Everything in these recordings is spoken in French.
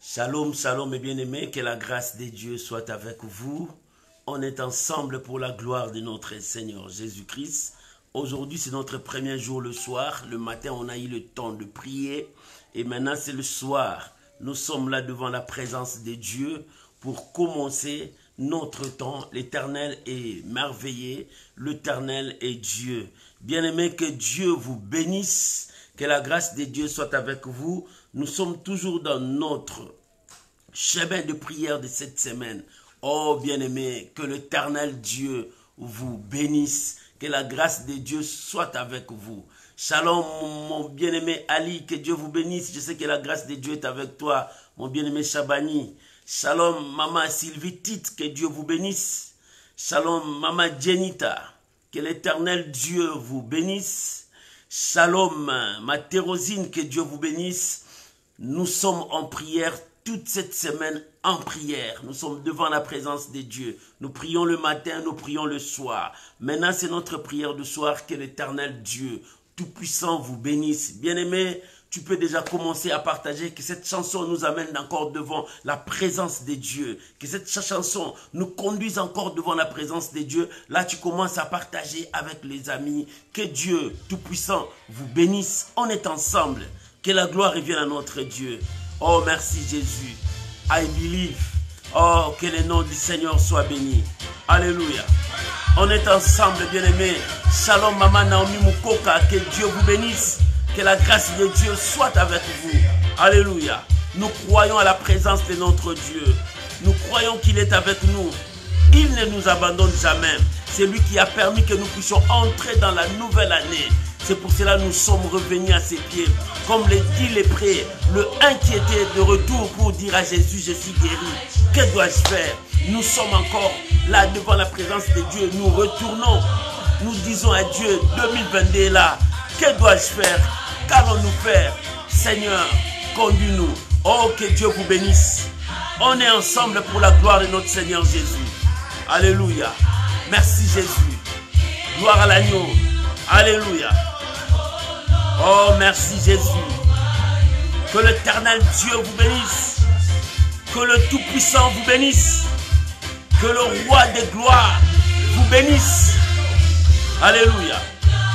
Shalom, shalom mes bien-aimés, que la grâce de Dieu soit avec vous. On est ensemble pour la gloire de notre Seigneur Jésus-Christ. Aujourd'hui, c'est notre premier jour le soir. Le matin, on a eu le temps de prier. Et maintenant, c'est le soir. Nous sommes là devant la présence de Dieu pour commencer notre temps. L'Éternel est merveilleux. L'Éternel est Dieu. Bien-aimés, que Dieu vous bénisse. Que la grâce de Dieu soit avec vous. Nous sommes toujours dans notre chemin de prière de cette semaine. Oh bien-aimés, que l'Éternel Dieu vous bénisse. Que la grâce de Dieu soit avec vous. Shalom mon bien-aimé Ali, que Dieu vous bénisse. Je sais que la grâce de Dieu est avec toi, mon bien-aimé Chabani. Shalom maman Sylvie Tite, que Dieu vous bénisse. Shalom maman Jenita, que l'Éternel Dieu vous bénisse. Shalom ma Thérosine, que Dieu vous bénisse. Nous sommes en prière toute cette semaine, en prière. Nous sommes devant la présence de Dieu. Nous prions le matin, nous prions le soir. Maintenant, c'est notre prière du soir. Que l'Éternel Dieu Tout-Puissant vous bénisse. Bien-aimé, tu peux déjà commencer à partager, que cette chanson nous amène encore devant la présence de Dieu. Que cette chanson nous conduise encore devant la présence de Dieu. Là, tu commences à partager avec les amis. Que Dieu Tout-Puissant vous bénisse. On est ensemble. Que la gloire revienne à notre Dieu. Oh, merci Jésus. I believe. Oh, que le nom du Seigneur soit béni. Alléluia. On est ensemble, bien-aimés. Shalom, Maman Naomi Mukoka. Que Dieu vous bénisse. Que la grâce de Dieu soit avec vous. Alléluia. Nous croyons à la présence de notre Dieu. Nous croyons qu'il est avec nous. Il ne nous abandonne jamais. C'est lui qui a permis que nous puissions entrer dans la nouvelle année. C'est pour cela que nous sommes revenus à ses pieds. Comme le dit lépreux, le inquiété de retour pour dire à Jésus, je suis guéri. Que dois-je faire? Nous sommes encore là devant la présence de Dieu. Nous retournons. Nous disons à Dieu, 2022 est là. Que dois-je faire? Qu'allons-nous faire? Seigneur, conduis-nous. Oh, que Dieu vous bénisse. On est ensemble pour la gloire de notre Seigneur Jésus. Alléluia. Merci Jésus. Gloire à l'agneau. Alléluia. Oh, merci Jésus. Que l'Éternel Dieu vous bénisse. Que le Tout-Puissant vous bénisse. Que le Roi des gloires vous bénisse. Alléluia.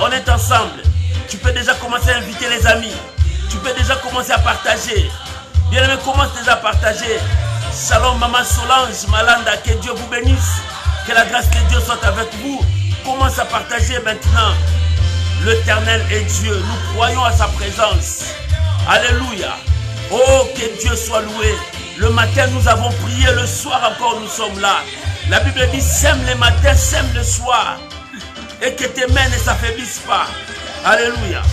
On est ensemble. Tu peux déjà commencer à inviter les amis. Tu peux déjà commencer à partager. Bien-aimé, commence déjà à partager. Shalom Maman Solange Malanda. Que Dieu vous bénisse. Que la grâce de Dieu soit avec vous. Commence à partager maintenant. L'Éternel est Dieu. Nous croyons à sa présence. Alléluia. Oh, que Dieu soit loué. Le matin, nous avons prié. Le soir encore, nous sommes là. La Bible dit, sème le matin, sème le soir. Et que tes mains ne s'affaiblissent pas. Alléluia.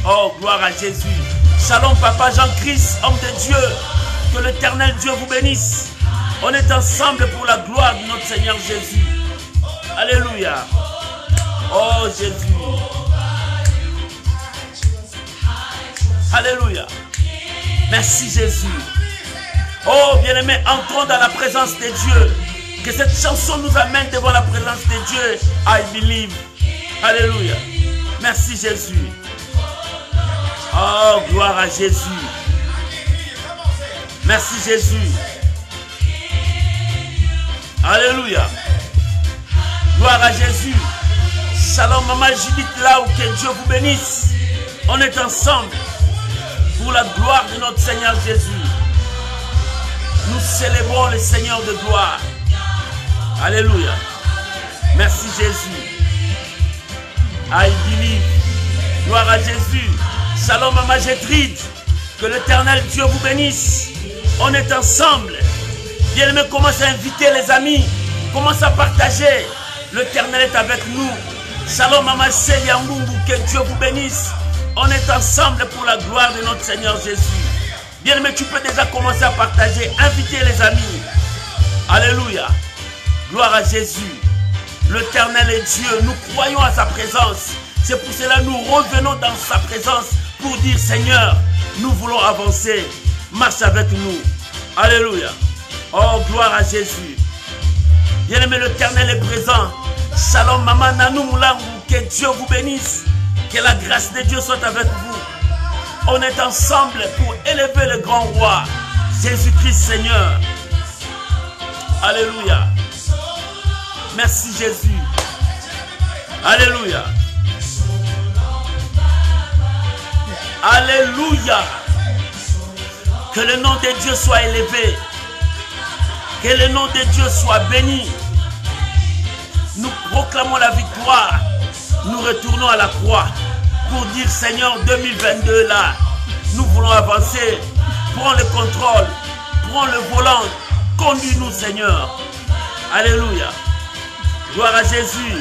Oh, gloire à Jésus. Shalom, Papa Jean-Christ, homme de Dieu. Que l'Éternel Dieu vous bénisse. On est ensemble pour la gloire de notre Seigneur Jésus. Alléluia. Oh, Jésus. Alléluia. Merci Jésus. Oh bien-aimés, entrons dans la présence de Dieu. Que cette chanson nous amène devant la présence de Dieu. I believe. Alléluia. Merci Jésus. Oh, gloire à Jésus. Merci Jésus. Alléluia. Gloire à Jésus. Shalom Maman Judith là où que Dieu vous bénisse. On est ensemble pour la gloire de notre Seigneur Jésus. Nous célébrons le Seigneur de gloire. Alléluia. Merci Jésus. I believe. Gloire à Jésus. Shalom Maman Gétrude. Que l'Éternel Dieu vous bénisse. On est ensemble. Bien-aimé, commence à inviter les amis. Commence à partager. L'Éternel est avec nous. Shalom Maman Seyangungu. Que Dieu vous bénisse. On est ensemble pour la gloire de notre Seigneur Jésus. Bien-aimé, tu peux déjà commencer à partager, inviter les amis. Alléluia. Gloire à Jésus. L'Éternel est Dieu. Nous croyons à sa présence. C'est pour cela que nous revenons dans sa présence pour dire, Seigneur, nous voulons avancer. Marche avec nous. Alléluia. Oh, gloire à Jésus. Bien-aimé, l'Éternel est présent. Shalom, Maman Nanou Moulangu. Que Dieu vous bénisse. Que la grâce de Dieu soit avec vous. On est ensemble pour élever le grand roi. Jésus-Christ, Seigneur. Alléluia. Merci, Jésus. Alléluia. Alléluia. Que le nom de Dieu soit élevé. Que le nom de Dieu soit béni. Nous proclamons la victoire. Nous retournons à la croix pour dire Seigneur 2022 là. Nous voulons avancer. Prends le contrôle. Prends le volant. Conduis-nous Seigneur. Alléluia. Gloire à Jésus.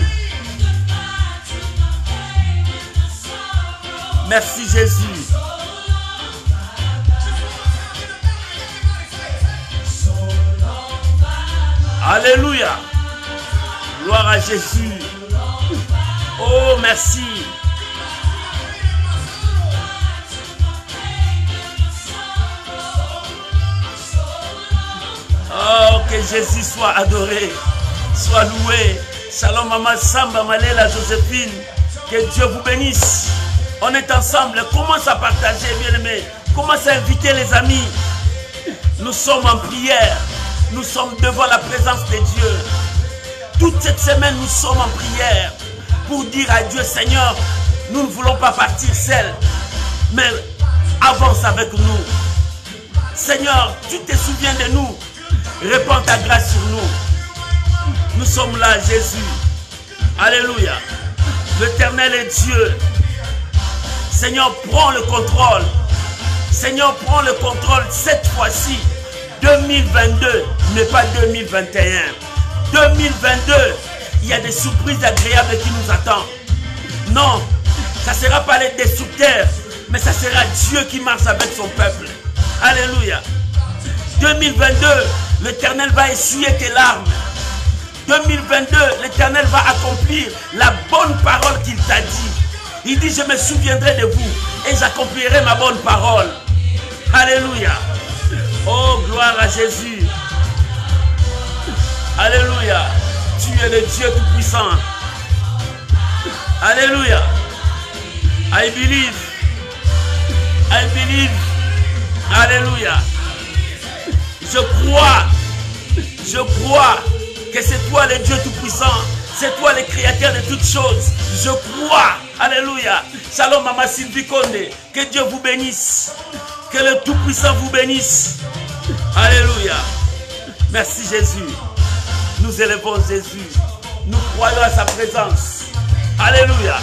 Merci Jésus. Alléluia. Gloire à Jésus. Oh, merci. Oh, que Jésus soit adoré, soit loué. Shalom, Maman Samba, Malela, Joséphine. Que Dieu vous bénisse. On est ensemble. Commence à partager, bien-aimés. Commence à inviter les amis. Nous sommes en prière. Nous sommes devant la présence de Dieu. Toute cette semaine, nous sommes en prière pour dire à Dieu, Seigneur, nous ne voulons pas partir seuls, mais avance avec nous. Seigneur, tu te souviens de nous. Répands ta grâce sur nous. Nous sommes là, Jésus. Alléluia. L'Éternel est Dieu. Seigneur, prends le contrôle. Seigneur, prends le contrôle cette fois-ci. 2022, mais pas 2021. 2022, il y a des surprises agréables qui nous attendent. Non, ça ne sera pas les destructeurs, mais ça sera Dieu qui marche avec son peuple. Alléluia. 2022, l'Éternel va essuyer tes larmes. 2022, l'Éternel va accomplir la bonne parole qu'il t'a dit. Il dit, je me souviendrai de vous et j'accomplirai ma bonne parole. Alléluia. Oh, gloire à Jésus. Alléluia. Tu es le Dieu Tout-Puissant. Alléluia. I believe. I believe. Alléluia. Je crois que c'est toi le Dieu Tout-Puissant. C'est toi le Créateur de toutes choses. Je crois. Alléluia. Shalom, Maman Sylvie Condé. Que Dieu vous bénisse. Que le Tout-Puissant vous bénisse. Alléluia. Merci Jésus. Nous élevons Jésus. Nous croyons à sa présence. Alléluia.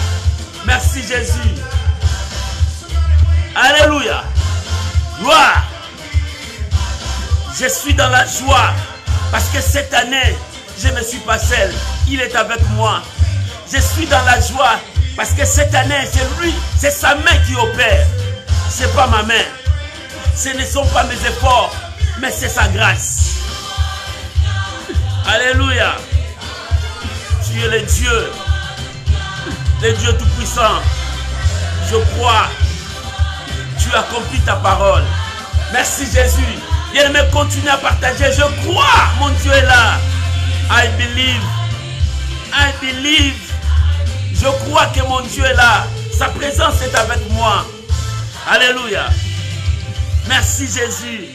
Merci Jésus. Alléluia. Gloire. Je suis dans la joie. Parce que cette année, je ne suis pas seul. Il est avec moi. Je suis dans la joie. Parce que cette année, c'est lui. C'est sa main qui opère. Ce n'est pas ma main. Ce ne sont pas mes efforts. Mais c'est sa grâce. Alléluia. Tu es le Dieu Tout-Puissant. Je crois. Tu accomplis ta parole. Merci Jésus. Bien-aimé, continue à partager. Je crois, mon Dieu est là. I believe. I believe. Je crois que mon Dieu est là. Sa présence est avec moi. Alléluia. Merci Jésus.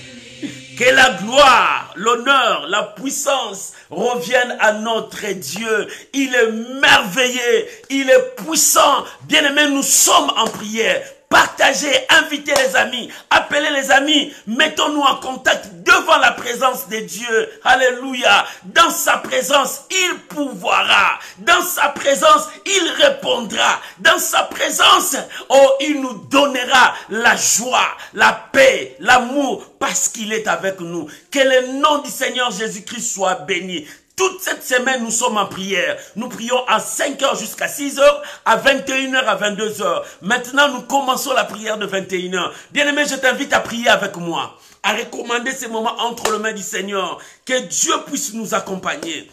Que la gloire, l'honneur, la puissance reviennent à notre Dieu. Il est merveilleux, il est puissant. Bien-aimés, nous sommes en prière. Partagez, invitez les amis, appelez les amis, mettons-nous en contact devant la présence de Dieu. Alléluia. Dans sa présence, il pourvoira. Dans sa présence, il répondra. Dans sa présence, oh, il nous donnera la joie, la paix, l'amour, parce qu'il est avec nous. Que le nom du Seigneur Jésus-Christ soit béni. Toute cette semaine, nous sommes en prière. Nous prions à 5h jusqu'à 6h, à 21h, à 22h. Maintenant, nous commençons la prière de 21h. Bien-aimé, je t'invite à prier avec moi, à recommander ces moments entre les mains du Seigneur. Que Dieu puisse nous accompagner.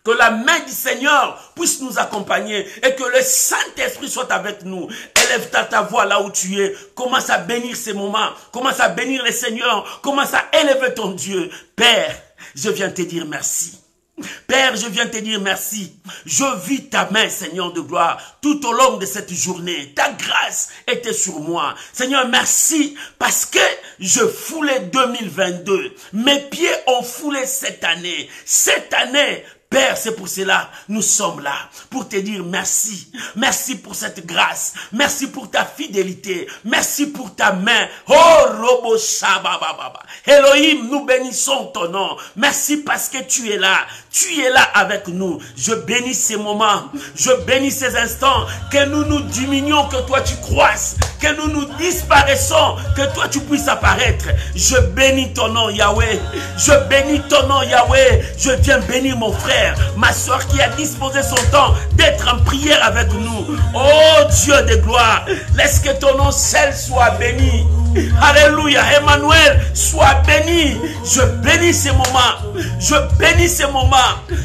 Que la main du Seigneur puisse nous accompagner et que le Saint-Esprit soit avec nous. Élève ta voix là où tu es. Commence à bénir ces moments. Commence à bénir le Seigneur. Commence à élever ton Dieu. Père, je viens te dire merci. Père, je viens te dire merci. Je vis ta main, Seigneur de gloire, tout au long de cette journée. Ta grâce était sur moi. Seigneur, merci parce que je foulais 2022. Mes pieds ont foulé cette année. Cette année, Père, c'est pour cela nous sommes là, pour te dire merci. Merci pour cette grâce. Merci pour ta fidélité. Merci pour ta main. Oh, Robo Shabababa. Elohim, nous bénissons ton nom. Merci parce que tu es là. Tu es là avec nous. Je bénis ces moments. Je bénis ces instants. Que nous nous diminuons, que toi tu croisses. Que nous nous disparaissons, que toi tu puisses apparaître. Je bénis ton nom, Yahweh. Je bénis ton nom, Yahweh. Je viens bénir mon frère, ma soeur qui a disposé son temps d'être en prière avec nous. Oh Dieu de gloire, laisse que ton nom seul soit béni. Alléluia, Emmanuel, sois béni. Je bénis ces moments. Je bénis ces moments.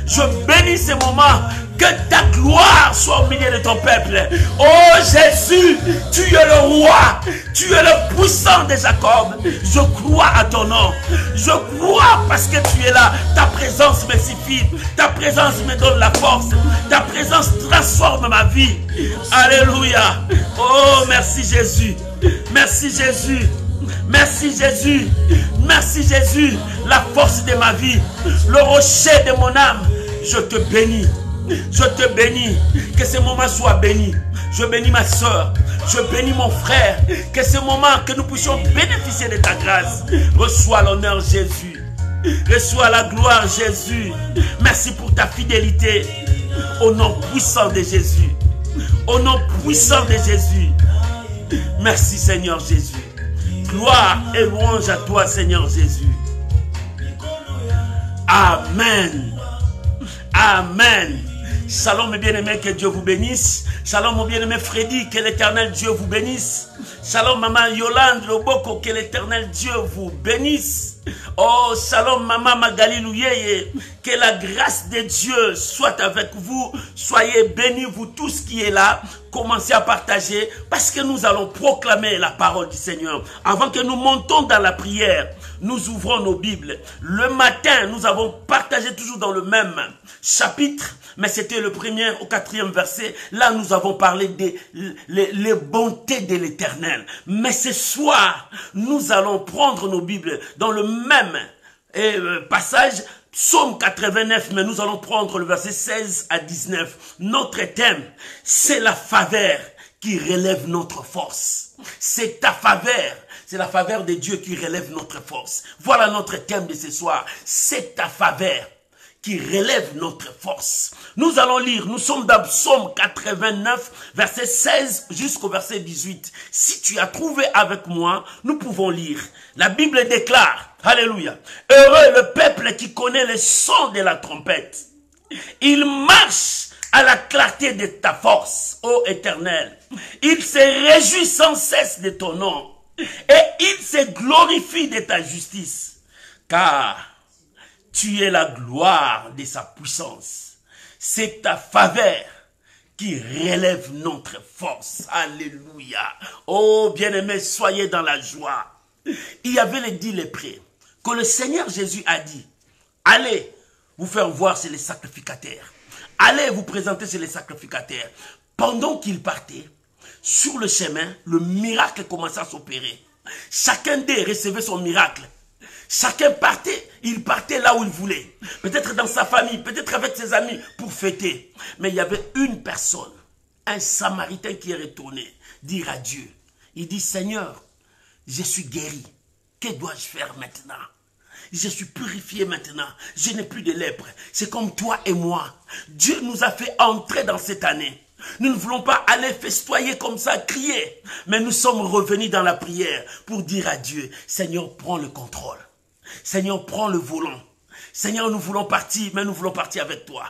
Je bénis ces moments. Que ta gloire soit au milieu de ton peuple. Oh Jésus, tu es le roi. Tu es le puissant de Jacob. Je crois à ton nom. Je crois parce que tu es là. Ta présence me suffit. Ta présence me donne la force. Ta présence transforme ma vie. Alléluia. Oh, merci Jésus. Merci Jésus. Merci Jésus. Merci Jésus. La force de ma vie. Le rocher de mon âme. Je te bénis. Je te bénis, que ce moment soit béni. Je bénis ma soeur, je bénis mon frère. Que ce moment, que nous puissions bénéficier de ta grâce. Reçois l'honneur Jésus. Reçois la gloire Jésus. Merci pour ta fidélité. Au nom puissant de Jésus. Au nom puissant de Jésus. Merci Seigneur Jésus. Gloire et louange à toi Seigneur Jésus. Amen. Amen. Shalom mes bien-aimés, que Dieu vous bénisse. Shalom mon bien-aimé Freddy, que l'éternel Dieu vous bénisse. Shalom maman Yolande Loboko, que l'éternel Dieu vous bénisse. Oh shalom maman Magali Louyeye, que la grâce de Dieu soit avec vous. Soyez bénis vous tous qui êtes là. Commencez à partager parce que nous allons proclamer la parole du Seigneur. Avant que nous montons dans la prière, nous ouvrons nos Bibles. Le matin, nous avons partagé toujours dans le même chapitre, mais c'était le 1er au 4e verset. Là, nous avons parlé des les bontés de l'Éternel. Mais ce soir, nous allons prendre nos Bibles dans le même passage, Psaume 89, mais nous allons prendre le verset 16 à 19. Notre thème, c'est la faveur qui relève notre force. C'est ta faveur. C'est la faveur de Dieu qui relève notre force. Voilà notre thème de ce soir. C'est ta faveur qui relève notre force. Nous allons lire, nous sommes dans Psaume 89, verset 16 jusqu'au verset 18. Si tu as trouvé avec moi, nous pouvons lire. La Bible déclare, alléluia, heureux le peuple qui connaît le son de la trompette. Il marche à la clarté de ta force, ô Éternel. Il se réjouit sans cesse de ton nom et il se glorifie de ta justice, car tu es la gloire de sa puissance. C'est ta faveur qui relève notre force. Alléluia. Oh, bien-aimés, soyez dans la joie. Il y avait les 10 lépreux que le Seigneur Jésus a dit, allez vous faire voir chez les sacrificateurs. Allez vous présenter chez les sacrificateurs. Pendant qu'ils partaient, sur le chemin, le miracle commençait à s'opérer. Chacun d'eux recevait son miracle. Chacun partait, il partait là où il voulait. Peut-être dans sa famille, peut-être avec ses amis pour fêter. Mais il y avait une personne, un Samaritain qui est retourné dire à Dieu. Il dit, Seigneur, je suis guéri. Que dois-je faire maintenant? Je suis purifié maintenant. Je n'ai plus de lèpre. C'est comme toi et moi. Dieu nous a fait entrer dans cette année. Nous ne voulons pas aller festoyer comme ça, crier. Mais nous sommes revenus dans la prière pour dire à Dieu, Seigneur, prends le contrôle. Seigneur, prends le volant. Seigneur, nous voulons partir, mais nous voulons partir avec toi.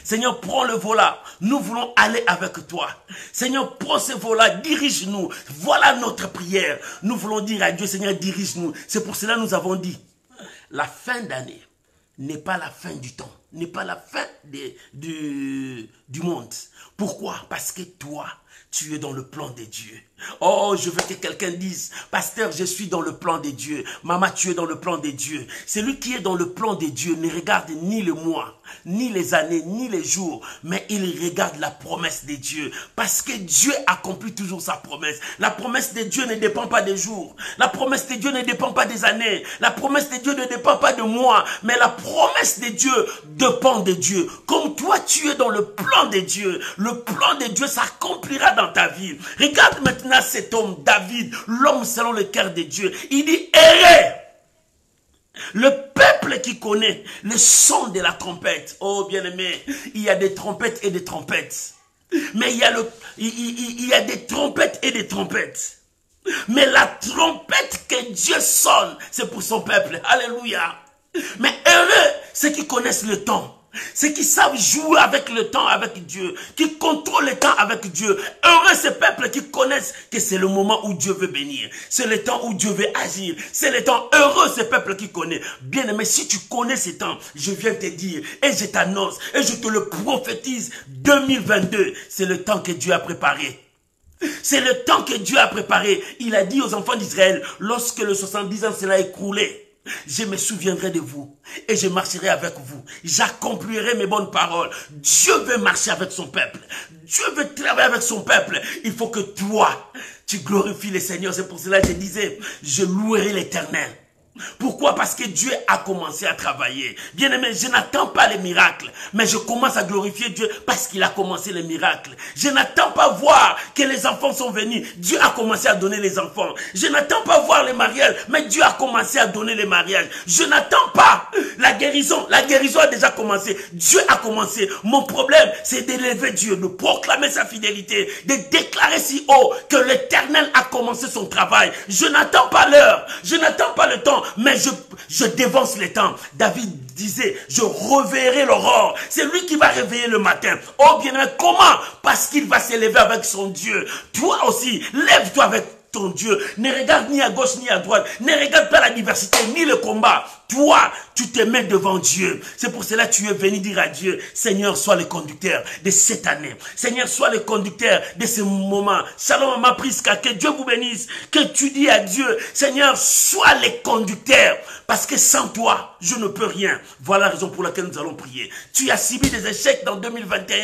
Seigneur, prends le volant. Nous voulons aller avec toi. Seigneur, prends ce volant, dirige-nous. Voilà notre prière. Nous voulons dire à Dieu, Seigneur, dirige-nous. C'est pour cela que nous avons dit, la fin d'année n'est pas la fin du temps, n'est pas la fin du monde. Pourquoi? Parce que toi, tu es dans le plan de Dieu. Oh, je veux que quelqu'un dise, pasteur, je suis dans le plan de Dieu. Maman, tu es dans le plan de Dieu. Celui qui est dans le plan de Dieu ne regarde ni le mois, ni les années, ni les jours, mais il regarde la promesse de Dieu. Parce que Dieu accomplit toujours sa promesse. La promesse de Dieu ne dépend pas des jours. La promesse de Dieu ne dépend pas des années. La promesse de Dieu ne dépend pas de moi. Mais la promesse de Dieu dépend de Dieu. Comme toi, tu es dans le plan de Dieu. Le plan de Dieu s'accomplira dans ta vie. Regarde maintenant cet homme, David, l'homme selon le cœur de Dieu. Il dit, errez. Le peuple qui connaît le son de la trompette. Oh bien-aimé, il y a des trompettes et des trompettes. Mais il y a des trompettes et des trompettes. Mais la trompette que Dieu sonne, c'est pour son peuple. Alléluia. Mais heureux ceux qui connaissent le temps. Ceux qui savent jouer avec le temps, avec Dieu, qui contrôlent le temps avec Dieu. Heureux ces peuples qui connaissent que c'est le moment où Dieu veut bénir. C'est le temps où Dieu veut agir. C'est le temps heureux ces peuples qui connaissent. Bien aimé, si tu connais ces temps, je viens te dire et je t'annonce et je te le prophétise. 2022, c'est le temps que Dieu a préparé. C'est le temps que Dieu a préparé. Il a dit aux enfants d'Israël, lorsque le 70 ans sera écoulé, je me souviendrai de vous et je marcherai avec vous. J'accomplirai mes bonnes paroles. Dieu veut marcher avec son peuple. Dieu veut travailler avec son peuple. Il faut que toi, tu glorifies le Seigneur. C'est pour cela que je disais, je louerai l'Éternel. Pourquoi? Parce que Dieu a commencé à travailler. Bien aimé, je n'attends pas les miracles, mais je commence à glorifier Dieu parce qu'il a commencé les miracles. Je n'attends pas voir que les enfants sont venus. Dieu a commencé à donner les enfants. Je n'attends pas voir les mariages, mais Dieu a commencé à donner les mariages. Je n'attends pas la guérison. La guérison a déjà commencé. Dieu a commencé. Mon problème, c'est d'élever Dieu, de proclamer sa fidélité, de déclarer si haut que l'Éternel a commencé son travail. Je n'attends pas l'heure. Je n'attends pas le temps. Mais je dévance le temps. David disait, je reverrai l'aurore. C'est lui qui va réveiller le matin. Oh bien, comment? Parce qu'il va s'élever avec son Dieu. Toi aussi, lève-toi avec ton Dieu. Ne regarde ni à gauche ni à droite. Ne regarde pas la diversité ni le combat. Toi, tu te mets devant Dieu. C'est pour cela que tu es venu dire à Dieu, Seigneur, sois le conducteur de cette année. Seigneur, sois le conducteur de ce moment. Shalom, ma Priska, que Dieu vous bénisse. Que tu dis à Dieu, Seigneur, sois le conducteur. Parce que sans toi, je ne peux rien. Voilà la raison pour laquelle nous allons prier. Tu as subi des échecs dans 2021.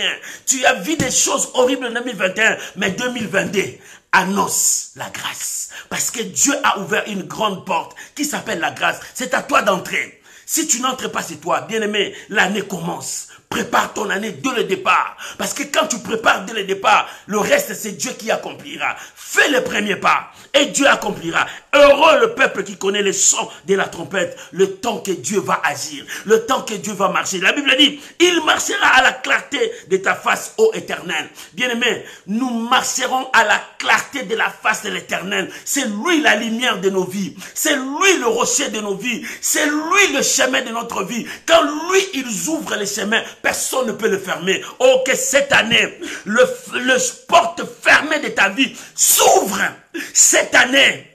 Tu as vu des choses horribles en 2021. Mais 2022, annonce la grâce. Parce que Dieu a ouvert une grande porte qui s'appelle la grâce. C'est à toi d'entrer. Si tu n'entres pas, c'est toi. Bien-aimé, l'année commence. Prépare ton année dès le départ. Parce que quand tu prépares dès le départ, le reste, c'est Dieu qui accomplira. Fais le premier pas et Dieu accomplira. Heureux le peuple qui connaît le son de la trompette, le temps que Dieu va agir, le temps que Dieu va marcher. La Bible dit, il marchera à la clarté de ta face, ô Éternel. Bien-aimé, nous marcherons à la clarté de la face de l'Éternel. C'est lui la lumière de nos vies. C'est lui le rocher de nos vies. C'est lui le chemin de notre vie. Quand lui, il ouvre les chemins, personne ne peut le fermer. Oh, que cette année, le porte fermée de ta vie s'ouvre. Cette année,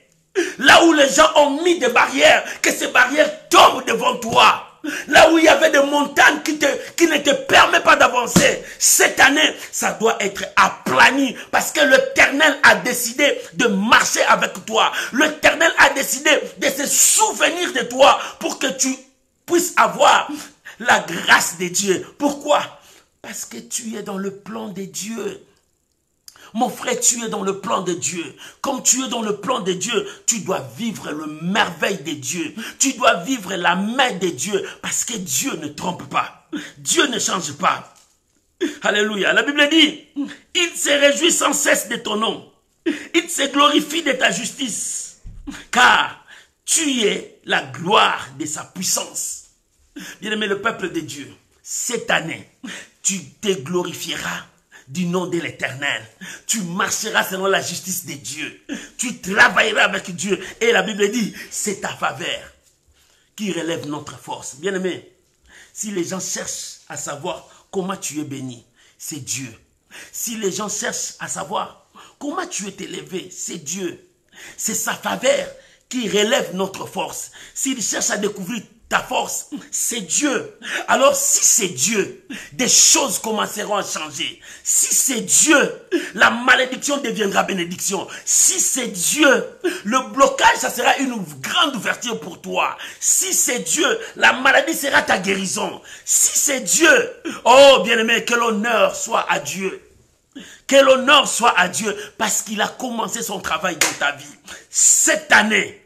là où les gens ont mis des barrières, que ces barrières tombent devant toi. Là où il y avait des montagnes qui ne te permettent pas d'avancer. Cette année, ça doit être aplani. Parce que l'Éternel a décidé de marcher avec toi. L'Éternel a décidé de se souvenir de toi pour que tu puisses avoir la grâce de Dieu. Pourquoi? Parce que tu es dans le plan de Dieu. Mon frère, tu es dans le plan de Dieu. Comme tu es dans le plan de Dieu, tu dois vivre le merveille de Dieu. Tu dois vivre la main de Dieu. Parce que Dieu ne trompe pas. Dieu ne change pas. Alléluia. La Bible dit, il se réjouit sans cesse de ton nom. Il se glorifie de ta justice. Car tu es la gloire de sa puissance. Bien-aimé, le peuple de Dieu, cette année, tu te glorifieras du nom de l'Éternel. Tu marcheras selon la justice de Dieu. Tu travailleras avec Dieu. Et la Bible dit, c'est ta faveur qui relève notre force. Bien-aimé, si les gens cherchent à savoir comment tu es béni, c'est Dieu. Si les gens cherchent à savoir comment tu es élevé, c'est Dieu. C'est sa faveur qui relève notre force. S'ils cherchent à découvrir Ta force, c'est Dieu. Alors si c'est Dieu, des choses commenceront à changer. Si c'est Dieu, la malédiction deviendra bénédiction. Si c'est Dieu, le blocage, ça sera une grande ouverture pour toi. Si c'est Dieu, la maladie sera ta guérison. Si c'est Dieu, oh bien-aimé, que l'honneur soit à Dieu. Que l'honneur soit à Dieu parce qu'il a commencé son travail dans ta vie. Cette année,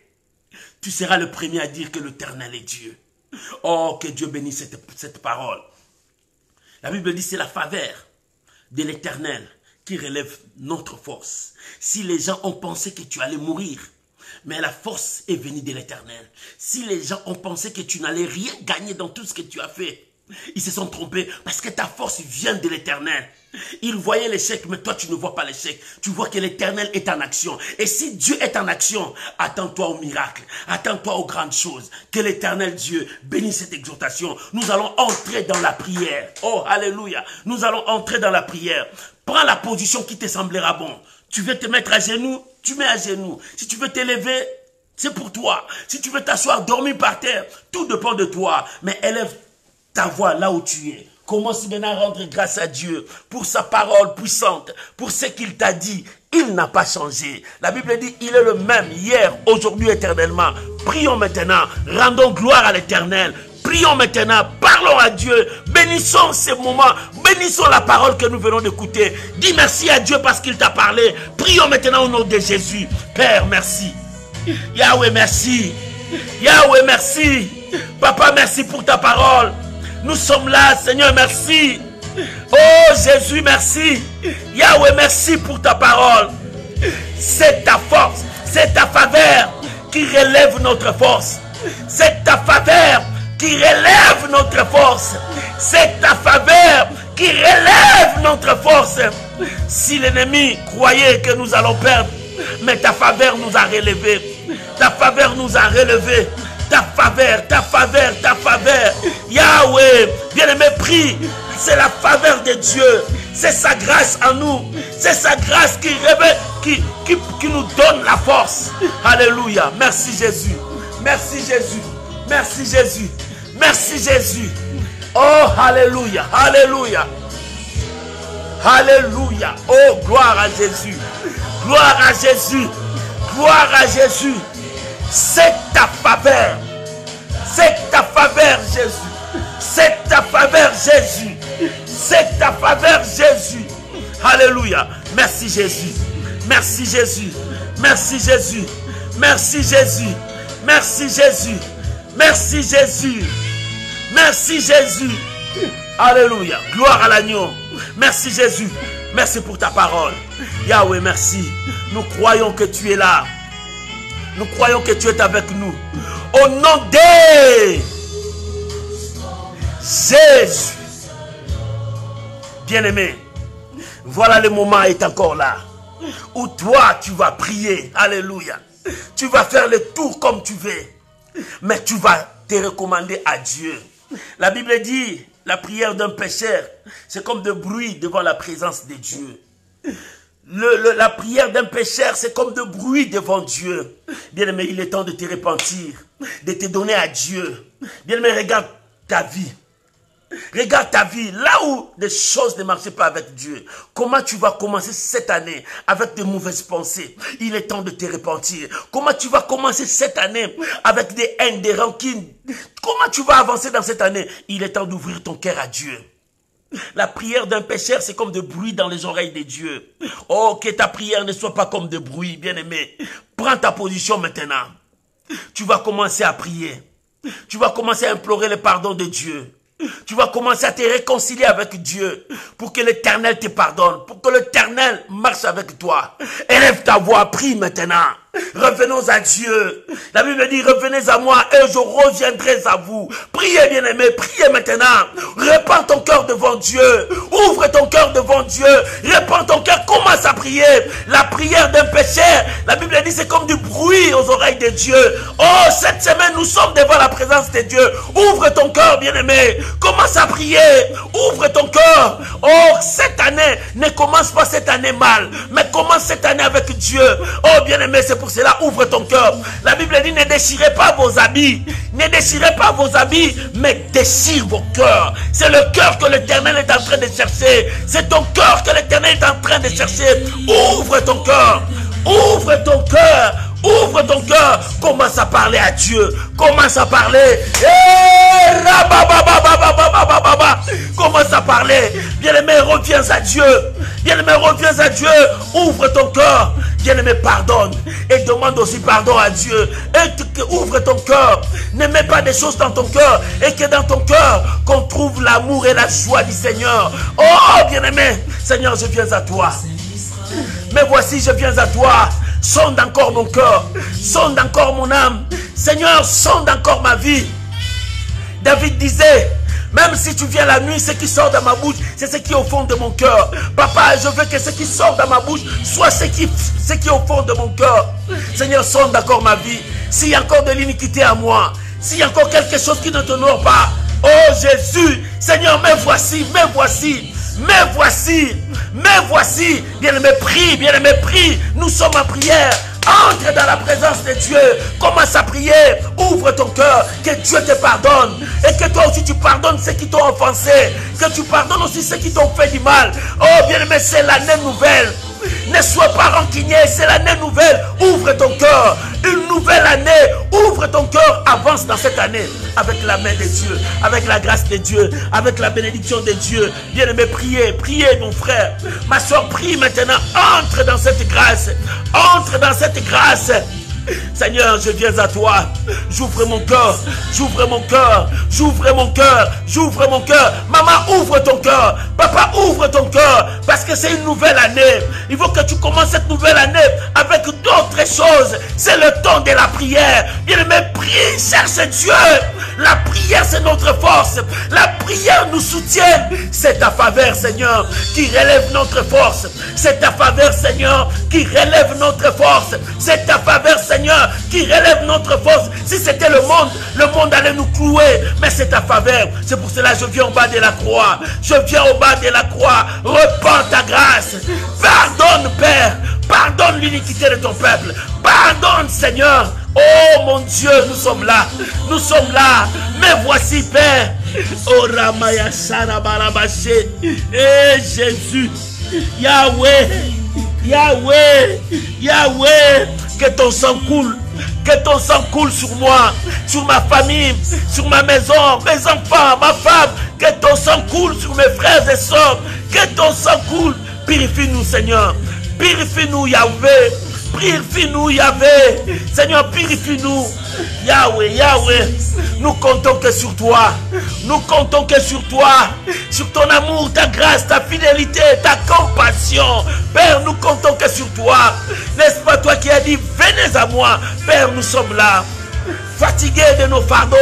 tu seras le premier à dire que l'Éternel est Dieu. Oh, que Dieu bénisse cette parole. La Bible dit c'est la faveur de l'Éternel qui relève notre force. Si les gens ont pensé que tu allais mourir, mais la force est venue de l'Éternel. Si les gens ont pensé que tu n'allais rien gagner dans tout ce que tu as fait, ils se sont trompés parce que ta force vient de l'Éternel. Ils voyaient l'échec, mais toi tu ne vois pas l'échec. Tu vois que l'Éternel est en action. Et si Dieu est en action, attends-toi au miracle. Attends-toi aux grandes choses. Que l'Éternel Dieu bénisse cette exhortation. Nous allons entrer dans la prière. Oh, alléluia. Nous allons entrer dans la prière. Prends la position qui te semblera bon. Tu veux te mettre à genoux, tu mets à genoux. Si tu veux t'élever, c'est pour toi. Si tu veux t'asseoir, dormir par terre, tout dépend de toi. Mais élève ta voix là où tu es. Commence maintenant à rendre grâce à Dieu pour sa parole puissante, pour ce qu'il t'a dit. Il n'a pas changé. La Bible dit, il est le même hier, aujourd'hui, éternellement. Prions maintenant, rendons gloire à l'Éternel. Prions maintenant, parlons à Dieu, bénissons ces moments, bénissons la parole que nous venons d'écouter. Dis merci à Dieu parce qu'il t'a parlé. Prions maintenant au nom de Jésus. Père, merci. Yahweh, merci. Yahweh, merci. Papa, merci pour ta parole. Nous sommes là, Seigneur, merci. Oh Jésus, merci. Yahweh, merci pour ta parole. C'est ta force, c'est ta faveur qui relève notre force. C'est ta faveur qui relève notre force. C'est ta faveur qui relève notre force. Si l'ennemi croyait que nous allons perdre, mais ta faveur nous a relevés. Ta faveur nous a relevés. Ta faveur, ta faveur, ta faveur. Yahweh, bien-aimé, prie. C'est la faveur de Dieu. C'est sa grâce en nous. C'est sa grâce qui nous donne la force. Alléluia. Merci Jésus. Merci Jésus. Merci Jésus. Merci Jésus. Oh, alléluia. Alléluia. Alléluia. Oh, gloire à Jésus. Gloire à Jésus. Gloire à Jésus. C'est ta faveur. C'est ta faveur, Jésus. C'est ta faveur, Jésus. C'est ta faveur, Jésus. Alléluia. Merci, Jésus. Merci, Jésus. Merci, Jésus. Merci, Jésus. Merci, Jésus. Merci, Jésus. Merci, Jésus. Alléluia. Gloire à l'agneau. Merci, Jésus. Merci pour ta parole. Yahweh, merci. Nous croyons que tu es là. Nous croyons que tu es avec nous. Au nom de Jésus. Bien-aimé, voilà le moment est encore là. Où toi, tu vas prier. Alléluia. Tu vas faire le tour comme tu veux. Mais tu vas te recommander à Dieu. La Bible dit, la prière d'un pécheur, c'est comme de bruit devant la présence de Dieu. La prière d'un pécheur, c'est comme de bruit devant Dieu. Bien-aimé, il est temps de te repentir, de te donner à Dieu. Bien-aimé, regarde ta vie. Regarde ta vie, là où les choses ne marchaient pas avec Dieu. Comment tu vas commencer cette année avec de mauvaises pensées? Il est temps de te repentir. Comment tu vas commencer cette année avec des haines, des rancines? Comment tu vas avancer dans cette année? Il est temps d'ouvrir ton cœur à Dieu. La prière d'un pécheur, c'est comme de bruit dans les oreilles de Dieu. Oh, que ta prière ne soit pas comme de bruit, bien-aimé. Prends ta position maintenant. Tu vas commencer à prier. Tu vas commencer à implorer le pardon de Dieu. Tu vas commencer à te réconcilier avec Dieu pour que l'Éternel te pardonne, pour que l'Éternel marche avec toi. Élève ta voix, prie maintenant. Revenons à Dieu. La Bible dit, revenez à moi et je reviendrai à vous. Priez, bien-aimé, priez maintenant. Répands ton cœur devant Dieu. Ouvre ton cœur devant Dieu. Répands ton cœur, commence à prier. La prière d'un pécheur, la Bible dit, c'est comme du bruit aux oreilles de Dieu. Oh, cette semaine, nous sommes devant la présence de Dieu. Ouvre ton cœur, bien-aimé. Commence à prier. Ouvre ton cœur. Oh, cette année, ne commence pas cette année mal, mais commence cette année avec Dieu. Oh, bien-aimé, c'est pour pour cela, ouvre ton cœur. La Bible dit, ne déchirez pas vos habits. Ne déchirez pas vos habits, mais déchire vos cœurs. C'est le cœur que l'Éternel est en train de chercher. C'est ton cœur que l'Éternel est en train de chercher. Ouvre ton cœur. Ouvre ton cœur. Ouvre ton cœur. Commence à parler à Dieu. Commence à parler. Commence à parler. Bien-aimé, reviens à Dieu. Bien-aimé, reviens à Dieu. Ouvre ton cœur. Bien-aimé, pardonne. Et demande aussi pardon à Dieu. Et ouvre ton cœur. Ne mets pas des choses dans ton cœur. Et que dans ton cœur, qu'on trouve l'amour et la joie du Seigneur. Oh, bien-aimé, Seigneur, je viens à toi. Mais voici, je viens à toi. Sonde encore mon cœur. Sonde encore mon âme. Seigneur, sonde encore ma vie. David disait, même si tu viens la nuit, ce qui sort de ma bouche, c'est ce qui est au fond de mon cœur. Papa, je veux que ce qui sort de ma bouche soit ce qui est au fond de mon cœur. Seigneur, sonde encore ma vie. S'il y a encore de l'iniquité à moi, s'il y a encore quelque chose qui ne t'honore pas, oh Jésus, Seigneur, me voici, me voici. Mais voici, bien-aimé, prie, nous sommes en prière. Entre dans la présence de Dieu, commence à prier, ouvre ton cœur, que Dieu te pardonne. Et que toi aussi tu pardonnes ceux qui t'ont offensé, que tu pardonnes aussi ceux qui t'ont fait du mal. Oh bien-aimé, c'est l'année nouvelle. Ne sois pas rancunier, c'est l'année nouvelle. Ouvre ton cœur, une nouvelle année. Ouvre ton cœur, avance dans cette année avec la main de Dieu, avec la grâce de Dieu, avec la bénédiction de Dieu. Bien-aimé, priez mon frère. Ma soeur, prie maintenant. Entre dans cette grâce. Entre dans cette grâce. Seigneur, je viens à toi. J'ouvre mon cœur. J'ouvre mon cœur. J'ouvre mon cœur. J'ouvre mon cœur. Maman, ouvre ton cœur. Papa, ouvre ton cœur. Parce que c'est une nouvelle année. Il faut que tu commences cette nouvelle année avec d'autres choses. C'est le temps de la prière. Bien-aimé, prie, cherche Dieu. La prière, c'est notre force. La prière nous soutient. C'est ta faveur, Seigneur, qui relève notre force. C'est ta faveur, Seigneur, qui relève notre force. C'est ta faveur, Seigneur, qui relève notre force. Si c'était le monde allait nous clouer. Mais c'est ta faveur. C'est pour cela que je viens au bas de la croix. Je viens au bas de la croix. Repends ta grâce. Pardonne, Père. Pardonne l'iniquité de ton peuple. Pardonne, Seigneur. Oh mon Dieu, nous sommes là. Nous sommes là. Mais voici, Père. Oh Ramaya Sarabarabashe. Eh Jésus. Yahweh. Yahweh. Yahweh. Que ton sang coule. Que ton sang coule sur moi, sur ma famille, sur ma maison, mes enfants, ma femme. Que ton sang coule sur mes frères et sœurs. Que ton sang coule. Purifie-nous, Seigneur. Purifie-nous, Yahweh. Purifie-nous, Yahweh. Seigneur, purifie-nous. Yahweh, Yahweh. Nous comptons que sur toi. Nous comptons que sur toi. Sur ton amour, ta grâce, ta fidélité, ta compassion. Père, nous comptons que sur toi. N'est-ce pas toi qui as dit, venez à moi. Père, nous sommes là. Fatigués de nos fardeaux.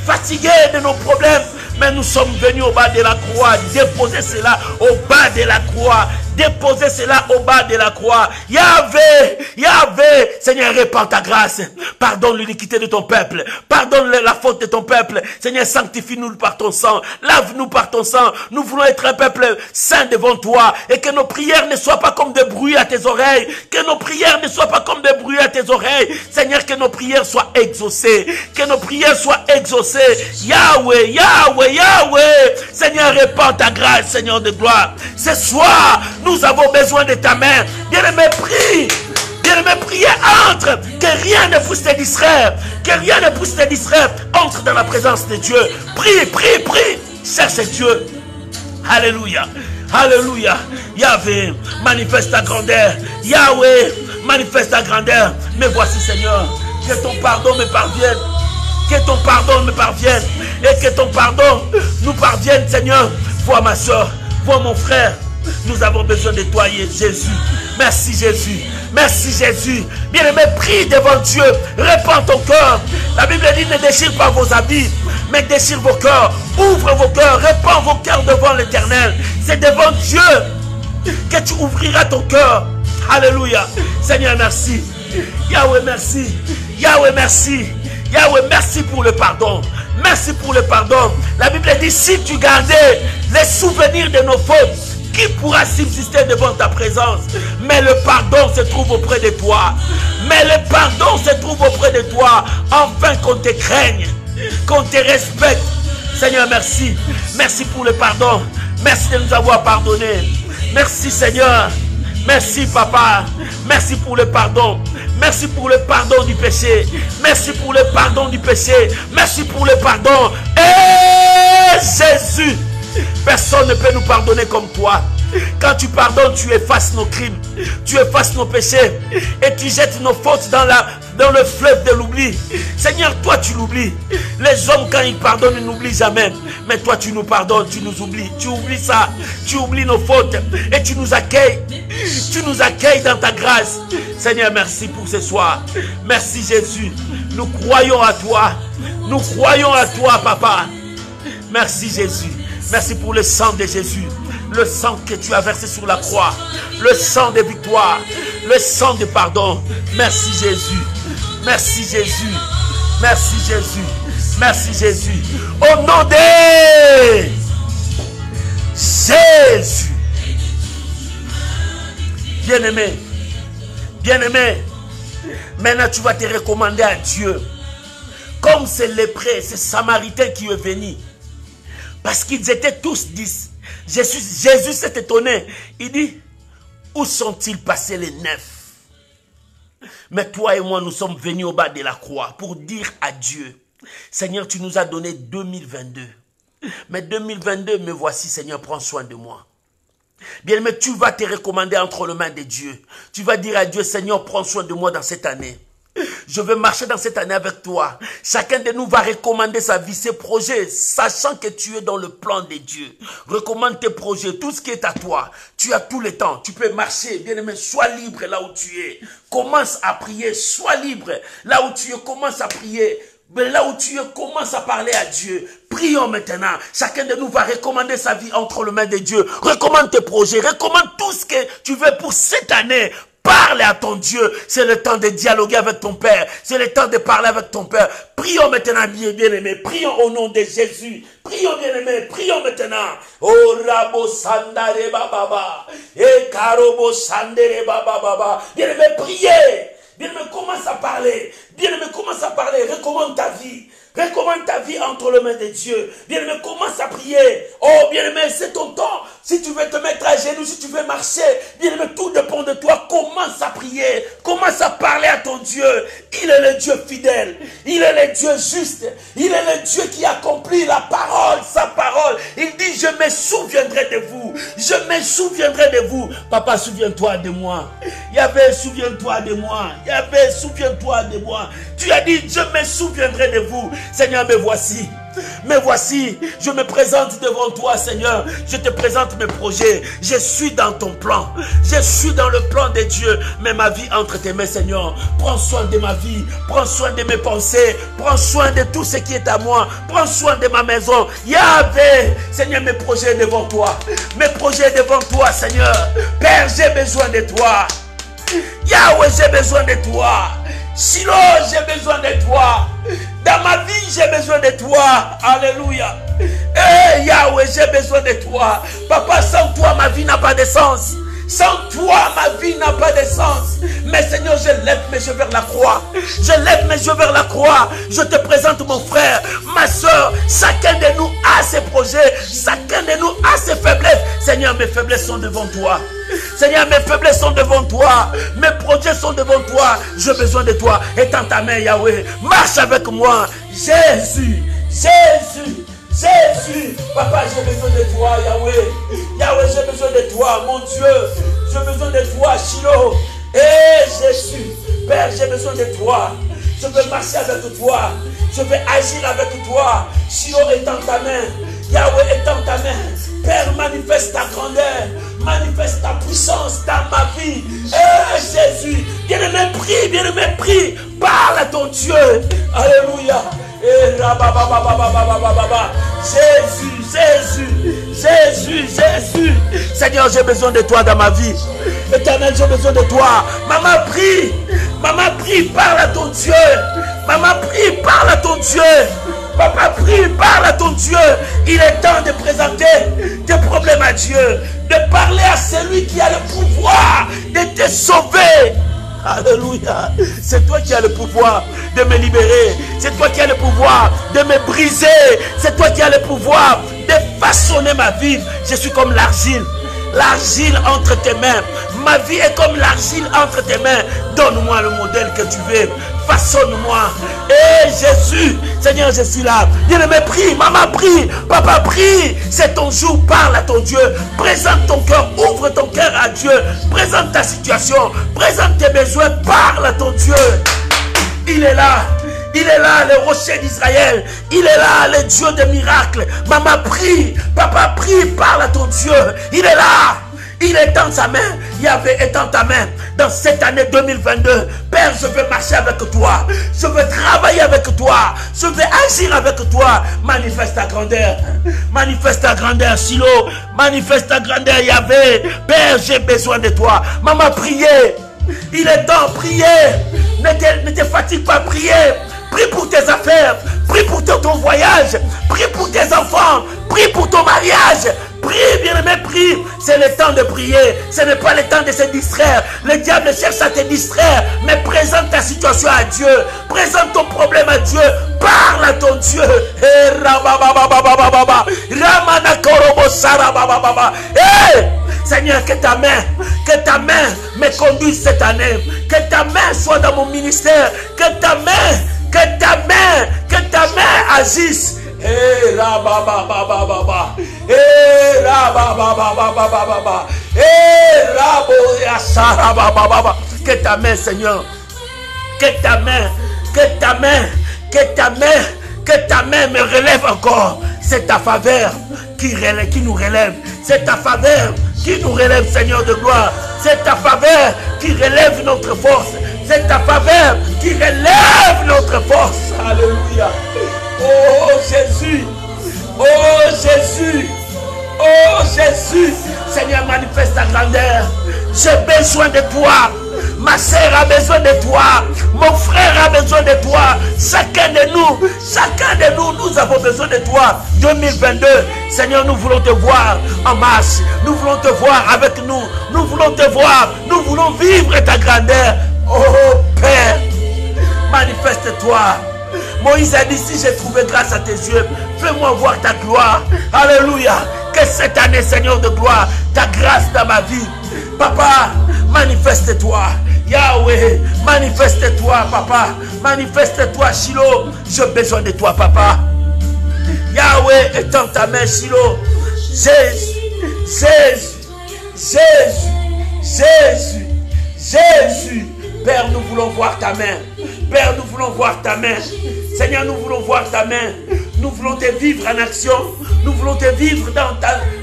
Fatigués de nos problèmes. Mais nous sommes venus au bas de la croix. Déposer cela au bas de la croix. Déposer cela au bas de la croix. Yahweh, Yahweh, Seigneur, répands ta grâce. Pardonne l'iniquité de ton peuple. Pardonne la faute de ton peuple. Seigneur, sanctifie-nous par ton sang. Lave-nous par ton sang. Nous voulons être un peuple saint devant toi. Et que nos prières ne soient pas comme des bruits à tes oreilles. Que nos prières ne soient pas comme des bruits à tes oreilles. Seigneur, que nos prières soient exaucées. Que nos prières soient exaucées. Yahweh, Yahweh, Yahweh. Seigneur, répands ta grâce, Seigneur de gloire. Ce soir, nous avons besoin de ta main. Bien-aimé, prie. Bien-aimé, priez, entre. Que rien ne puisse te distraire. Que rien ne puisse te distraire. Entre dans la présence de Dieu. Prie, prie, prie. Cherche Dieu. Alléluia. Alléluia. Yahweh, manifeste ta grandeur. Yahweh, manifeste ta grandeur. Mais voici, Seigneur, que ton pardon me parvienne. Que ton pardon me parvienne. Et que ton pardon nous parvienne, Seigneur. Vois ma soeur. Vois mon frère. Nous avons besoin de toi, Jésus. Merci, Jésus. Merci, Jésus. Bien-aimé, prie devant Dieu. Répands ton cœur. La Bible dit, ne déchire pas vos habits, mais déchire vos cœurs. Ouvre vos cœurs. Répands vos cœurs devant l'Éternel. C'est devant Dieu que tu ouvriras ton cœur. Alléluia. Seigneur, merci. Yahweh, merci. Yahweh, merci. Yahweh, merci pour le pardon. Merci pour le pardon. La Bible dit, si tu gardais les souvenirs de nos fautes, Qui pourra subsister devant ta présence? Mais le pardon se trouve auprès de toi. Mais le pardon se trouve auprès de toi. Enfin qu'on te craigne, qu'on te respecte. Seigneur, merci. Merci pour le pardon. Merci de nous avoir pardonné. Merci Seigneur. Merci Papa. Merci pour le pardon. Merci pour le pardon du péché. Merci pour le pardon du péché. Merci pour le pardon. Et Jésus, personne ne peut nous pardonner comme toi. Quand tu pardonnes, tu effaces nos crimes, tu effaces nos péchés et tu jettes nos fautes dans le fleuve de l'oubli. Seigneur, toi tu l'oublies. Les hommes, quand ils pardonnent, ils n'oublient jamais. Mais toi tu nous pardonnes, tu nous oublies. Tu oublies ça, tu oublies nos fautes et tu nous accueilles. Tu nous accueilles dans ta grâce. Seigneur, merci pour ce soir. Merci Jésus. Nous croyons à toi. Nous croyons à toi, Papa. Merci Jésus. Merci pour le sang de Jésus. Le sang que tu as versé sur la croix. Le sang de victoire. Le sang de pardon. Merci Jésus. Merci Jésus. Merci Jésus. Merci Jésus. Au nom de Jésus. Bien-aimé. Bien-aimé. Maintenant tu vas te recommander à Dieu. Comme c'est lépreux, c'est Samaritain qui est venu. Parce qu'ils étaient tous 10. Jésus s'est étonné. Il dit, où sont-ils passés les 9? Mais toi et moi, nous sommes venus au bas de la croix pour dire à Dieu, Seigneur, tu nous as donné 2022. Mais 2022, me voici, Seigneur, prends soin de moi. Bien, mais tu vas te recommander entre les mains de Dieu. Tu vas dire à Dieu, Seigneur, prends soin de moi dans cette année. Je veux marcher dans cette année avec toi. Chacun de nous va recommander sa vie, ses projets, sachant que tu es dans le plan de Dieu. Recommande tes projets, tout ce qui est à toi. Tu as tout le temps, tu peux marcher. Bien-aimé, sois libre là où tu es. Commence à prier, sois libre. Là où tu es, commence à prier. Mais là où tu es, commence à parler à Dieu. Prions maintenant. Chacun de nous va recommander sa vie entre les mains de Dieu. Recommande tes projets, recommande tout ce que tu veux pour cette année. Parle à ton Dieu. C'est le temps de dialoguer avec ton Père. C'est le temps de parler avec ton Père. Prions maintenant, bien-aimés. Prions au nom de Jésus. Prions, bien-aimés. Prions maintenant. Oh, Rabo Sandare Baba. Et Karobo Sandere Baba. Bien-aimés, priez. Bien-aimé, commence à parler. Bien-aimé, commence à parler. Recommande ta vie. Recommande ta vie entre les mains de Dieu. Bien-aimé, commence à prier. Oh, bien-aimé, c'est ton temps. Si tu veux te mettre à genoux, si tu veux marcher, bien-aimé, tout dépend de toi. Commence à prier. Commence à parler à ton Dieu. Il est le Dieu fidèle. Il est le Dieu juste. Il est le Dieu qui accomplit la parole, sa parole. Il dit, je me souviendrai de vous. Je me souviendrai de vous. Papa, souviens-toi de moi. Yahvé, souviens-toi de moi. Yahvé, souviens-toi de moi. Tu as dit, je me souviendrai de vous. Seigneur, me voici. Me voici. Je me présente devant toi, Seigneur. Je te présente mes projets. Je suis dans ton plan. Je suis dans le plan de Dieu. Mais ma vie entre tes mains, Seigneur. Prends soin de ma vie. Prends soin de mes pensées. Prends soin de tout ce qui est à moi. Prends soin de ma maison. Yahvé, Seigneur, mes projets devant toi. Mes projets devant toi, Seigneur. Père, j'ai besoin de toi. Yahweh, j'ai besoin de toi. Shiloh, j'ai besoin de toi. Dans ma vie, j'ai besoin de toi. Alléluia. Eh, Yahweh, j'ai besoin de toi. Papa, sans toi, ma vie n'a pas de sens. Sans toi, ma vie n'a pas de sens. Mais Seigneur, je lève mes yeux vers la croix. Je lève mes yeux vers la croix. Je te présente mon frère, ma soeur. Chacun de nous a ses projets. Chacun de nous a ses faiblesses. Seigneur, mes faiblesses sont devant toi. Seigneur, mes faiblesses sont devant toi. Mes projets sont devant toi. J'ai besoin de toi. Étends ta main, Yahweh. Marche avec moi. Jésus, Jésus, Jésus. Papa, j'ai besoin de toi, Yahweh. Yahweh, j'ai besoin de toi, mon Dieu. J'ai besoin de toi, Shiloh. Eh, Jésus. Père, j'ai besoin de toi. Je veux marcher avec toi. Je veux agir avec toi. Shiloh, étends ta main. Yahweh, étends ta main. Père, manifeste ta grandeur. Manifeste ta puissance dans ma vie. Eh, Jésus. Bien-aimé, prie, bien-aimé, prie. Parle à ton Dieu. Alléluia. Jésus, Jésus, Jésus, Jésus. Seigneur, j'ai besoin de toi dans ma vie. Éternel, j'ai besoin de toi. Maman, prie. Maman, prie, parle à ton Dieu. Maman, prie, parle à ton Dieu. Papa, prie, parle à ton Dieu. Il est temps de présenter tes problèmes à Dieu. de parler à celui qui a le pouvoir de te sauver. Alléluia. C'est toi qui as le pouvoir de me libérer. C'est toi qui as le pouvoir de me briser. C'est toi qui as le pouvoir de façonner ma vie. Je suis comme l'argile. L'argile entre tes mains. Ma vie est comme l'argile entre tes mains. Donne-moi le modèle que tu veux. Façonne-moi. Et Jésus, Seigneur, je suis là. Bien-aimé, prie. Maman, prie. Papa, prie. C'est ton jour. Parle à ton Dieu. Présente ton cœur. Ouvre ton cœur à Dieu. Présente ta situation. Présente tes besoins. Parle à ton Dieu. Il est là. Il est là, le rocher d'Israël. Il est là, le Dieu des miracles. Maman, prie. Papa, prie. Parle à ton Dieu. Il est là. Il étend sa main. Yahvé, étend ta main. Dans cette année 2022, Père, je veux marcher avec toi. Je veux travailler avec toi. Je veux agir avec toi. Manifeste ta grandeur. Manifeste ta grandeur, Silo. Manifeste ta grandeur, Yahvé. Père, j'ai besoin de toi. Maman, priez. Il est temps, priez. Ne te fatigue pas, prier. Prie pour tes affaires. Prie pour ton voyage. Prie pour tes enfants. Prie pour ton mariage. Prie, bien-aimé, prie. C'est le temps de prier. Ce n'est pas le temps de se distraire. Le diable cherche à te distraire. Mais présente ta situation à Dieu. Présente ton problème à Dieu. Parle à ton Dieu. Seigneur, que ta main me conduise cette année. Que ta main soit dans mon ministère. Que ta main agisse. Que ta main, Seigneur, que ta main me relève encore. C'est ta faveur qui nous relève. C'est ta faveur qui nous relève, Seigneur de gloire. C'est ta faveur qui relève notre force. C'est ta faveur qui relève notre force. Alléluia. Oh Jésus. Oh Jésus. Oh Jésus. Seigneur, manifeste ta grandeur. J'ai besoin de toi. Ma sœur a besoin de toi. Mon frère a besoin de toi. Chacun de nous, nous avons besoin de toi. 2022, Seigneur, nous voulons te voir en marche. Nous voulons te voir avec nous. Nous voulons te voir. Nous voulons vivre ta grandeur. Oh Père, manifeste-toi. Moïse a dit, si j'ai trouvé grâce à tes yeux, fais-moi voir ta gloire. Alléluia. Que cette année, Seigneur de gloire, ta grâce dans ma vie. Papa, manifeste-toi. Yahweh, manifeste-toi, papa. Manifeste-toi, Shiloh. J'ai besoin de toi, papa. Yahweh, étends ta main, Shiloh. Jésus. Père, nous voulons voir ta main. Père, nous voulons voir ta main. Seigneur, nous voulons voir ta main. Nous voulons te vivre en action. Nous voulons te vivre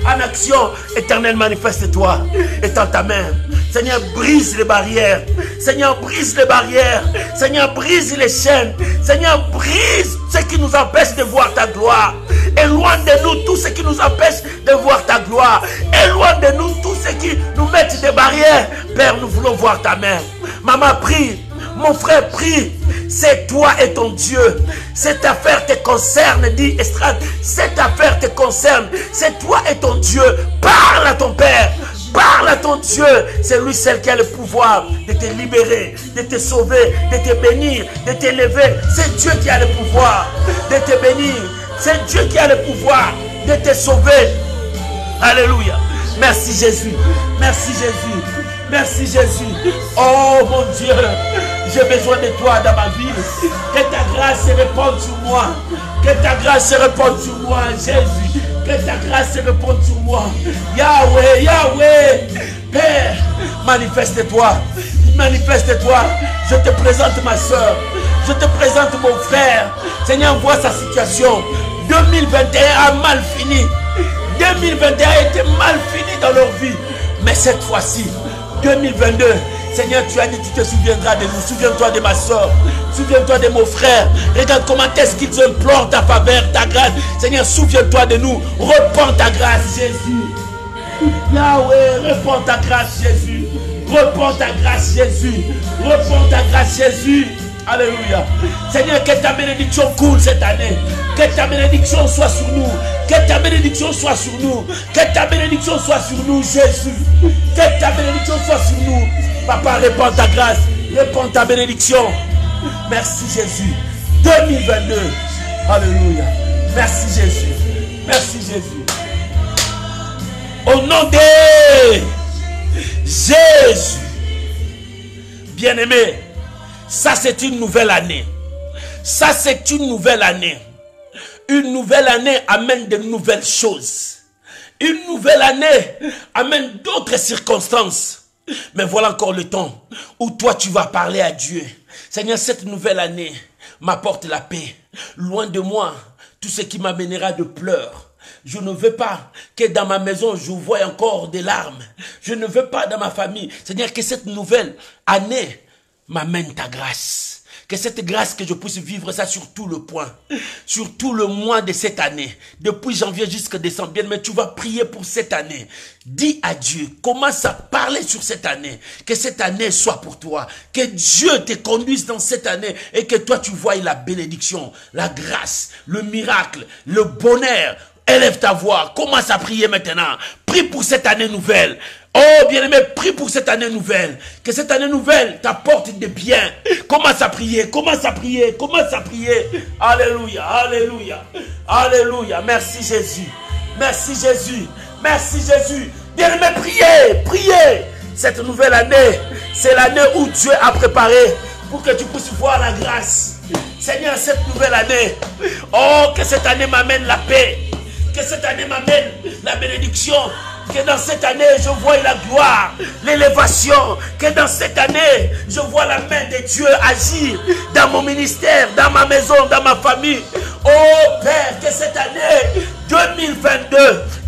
en action. Éternel, manifeste-toi. Étends ta main. Seigneur, brise les barrières. Seigneur, brise les barrières. Seigneur, brise les chaînes. Seigneur, brise ce qui nous empêche de voir ta gloire. Éloigne de nous tout ce qui nous empêche de voir ta gloire. Éloigne de nous tout ce qui nous met des barrières. Père, nous voulons voir ta main. Maman, prie. Mon frère, prie. C'est toi et ton Dieu. Cette affaire te concerne, dit Estrade. Cette affaire te concerne. C'est toi et ton Dieu. Parle à ton Père. Parle à ton Dieu. C'est lui seul qui a le pouvoir de te libérer, de te sauver, de te bénir, de t'élever. C'est Dieu qui a le pouvoir de te bénir. C'est Dieu qui a le pouvoir de te sauver. Alléluia. Merci Jésus. Merci Jésus. Merci Jésus. Oh mon Dieu, j'ai besoin de toi dans ma vie. Que ta grâce se répande sur moi. Que ta grâce se répande sur moi, Jésus. Que ta grâce se répande sur moi. Yahweh, Yahweh. Père, manifeste-toi. Manifeste-toi. Je te présente ma soeur. Je te présente mon frère. Seigneur, vois sa situation. 2021 a mal fini. 2021 était mal fini dans leur vie. Mais cette fois-ci, 2022, Seigneur, tu as dit, tu te souviendras de nous. Souviens-toi de ma soeur. Souviens-toi de mon frère. Regarde comment est-ce qu'ils implorent ta faveur, ta grâce. Seigneur, souviens-toi de nous. Repends ta grâce, Jésus. Yahweh, repends ta grâce, Jésus. Repends ta grâce, Jésus. Repends ta grâce, Jésus. Alléluia. Seigneur, que ta bénédiction coule cette année. Que ta bénédiction soit sur nous. Que ta bénédiction soit sur nous. Que ta bénédiction soit sur nous, Jésus. Que ta bénédiction soit sur nous. Papa, répands ta grâce. Répands ta bénédiction. Merci Jésus. 2022. Alléluia. Merci Jésus. Merci Jésus. Au nom de Jésus. Bien-aimé, ça c'est une nouvelle année. Ça c'est une nouvelle année. Une nouvelle année amène de nouvelles choses. Une nouvelle année amène d'autres circonstances. Mais voilà encore le temps où toi tu vas parler à Dieu. Seigneur, cette nouvelle année m'apporte la paix. Loin de moi tout ce qui m'amènera de pleurs. Je ne veux pas que dans ma maison je voie encore des larmes. Je ne veux pas dans ma famille. Seigneur, que cette nouvelle année m'amène ta grâce. Que cette grâce, que je puisse vivre ça sur tout le point. Sur tout le mois de cette année. Depuis janvier jusqu'à décembre. Bien, mais tu vas prier pour cette année. Dis à Dieu, commence à parler sur cette année. Que cette année soit pour toi. Que Dieu te conduise dans cette année. Et que toi tu voies la bénédiction, la grâce, le miracle, le bonheur. Élève ta voix. Commence à prier maintenant. Prie pour cette année nouvelle. Oh bien-aimé, prie pour cette année nouvelle. Que cette année nouvelle t'apporte des biens. Commence à prier, commence à prier, commence à prier. Alléluia, alléluia, alléluia. Merci Jésus, merci Jésus, merci Jésus. Bien-aimé, priez, priez. Cette nouvelle année, c'est l'année où Dieu a préparé pour que tu puisses voir la grâce. Seigneur, cette nouvelle année, oh, que cette année m'amène la paix. Que cette année m'amène la bénédiction. Que dans cette année, je vois la gloire, l'élévation. Que dans cette année, je vois la main de Dieu agir dans mon ministère, dans ma maison, dans ma famille. Oh Père, que cette année 2022,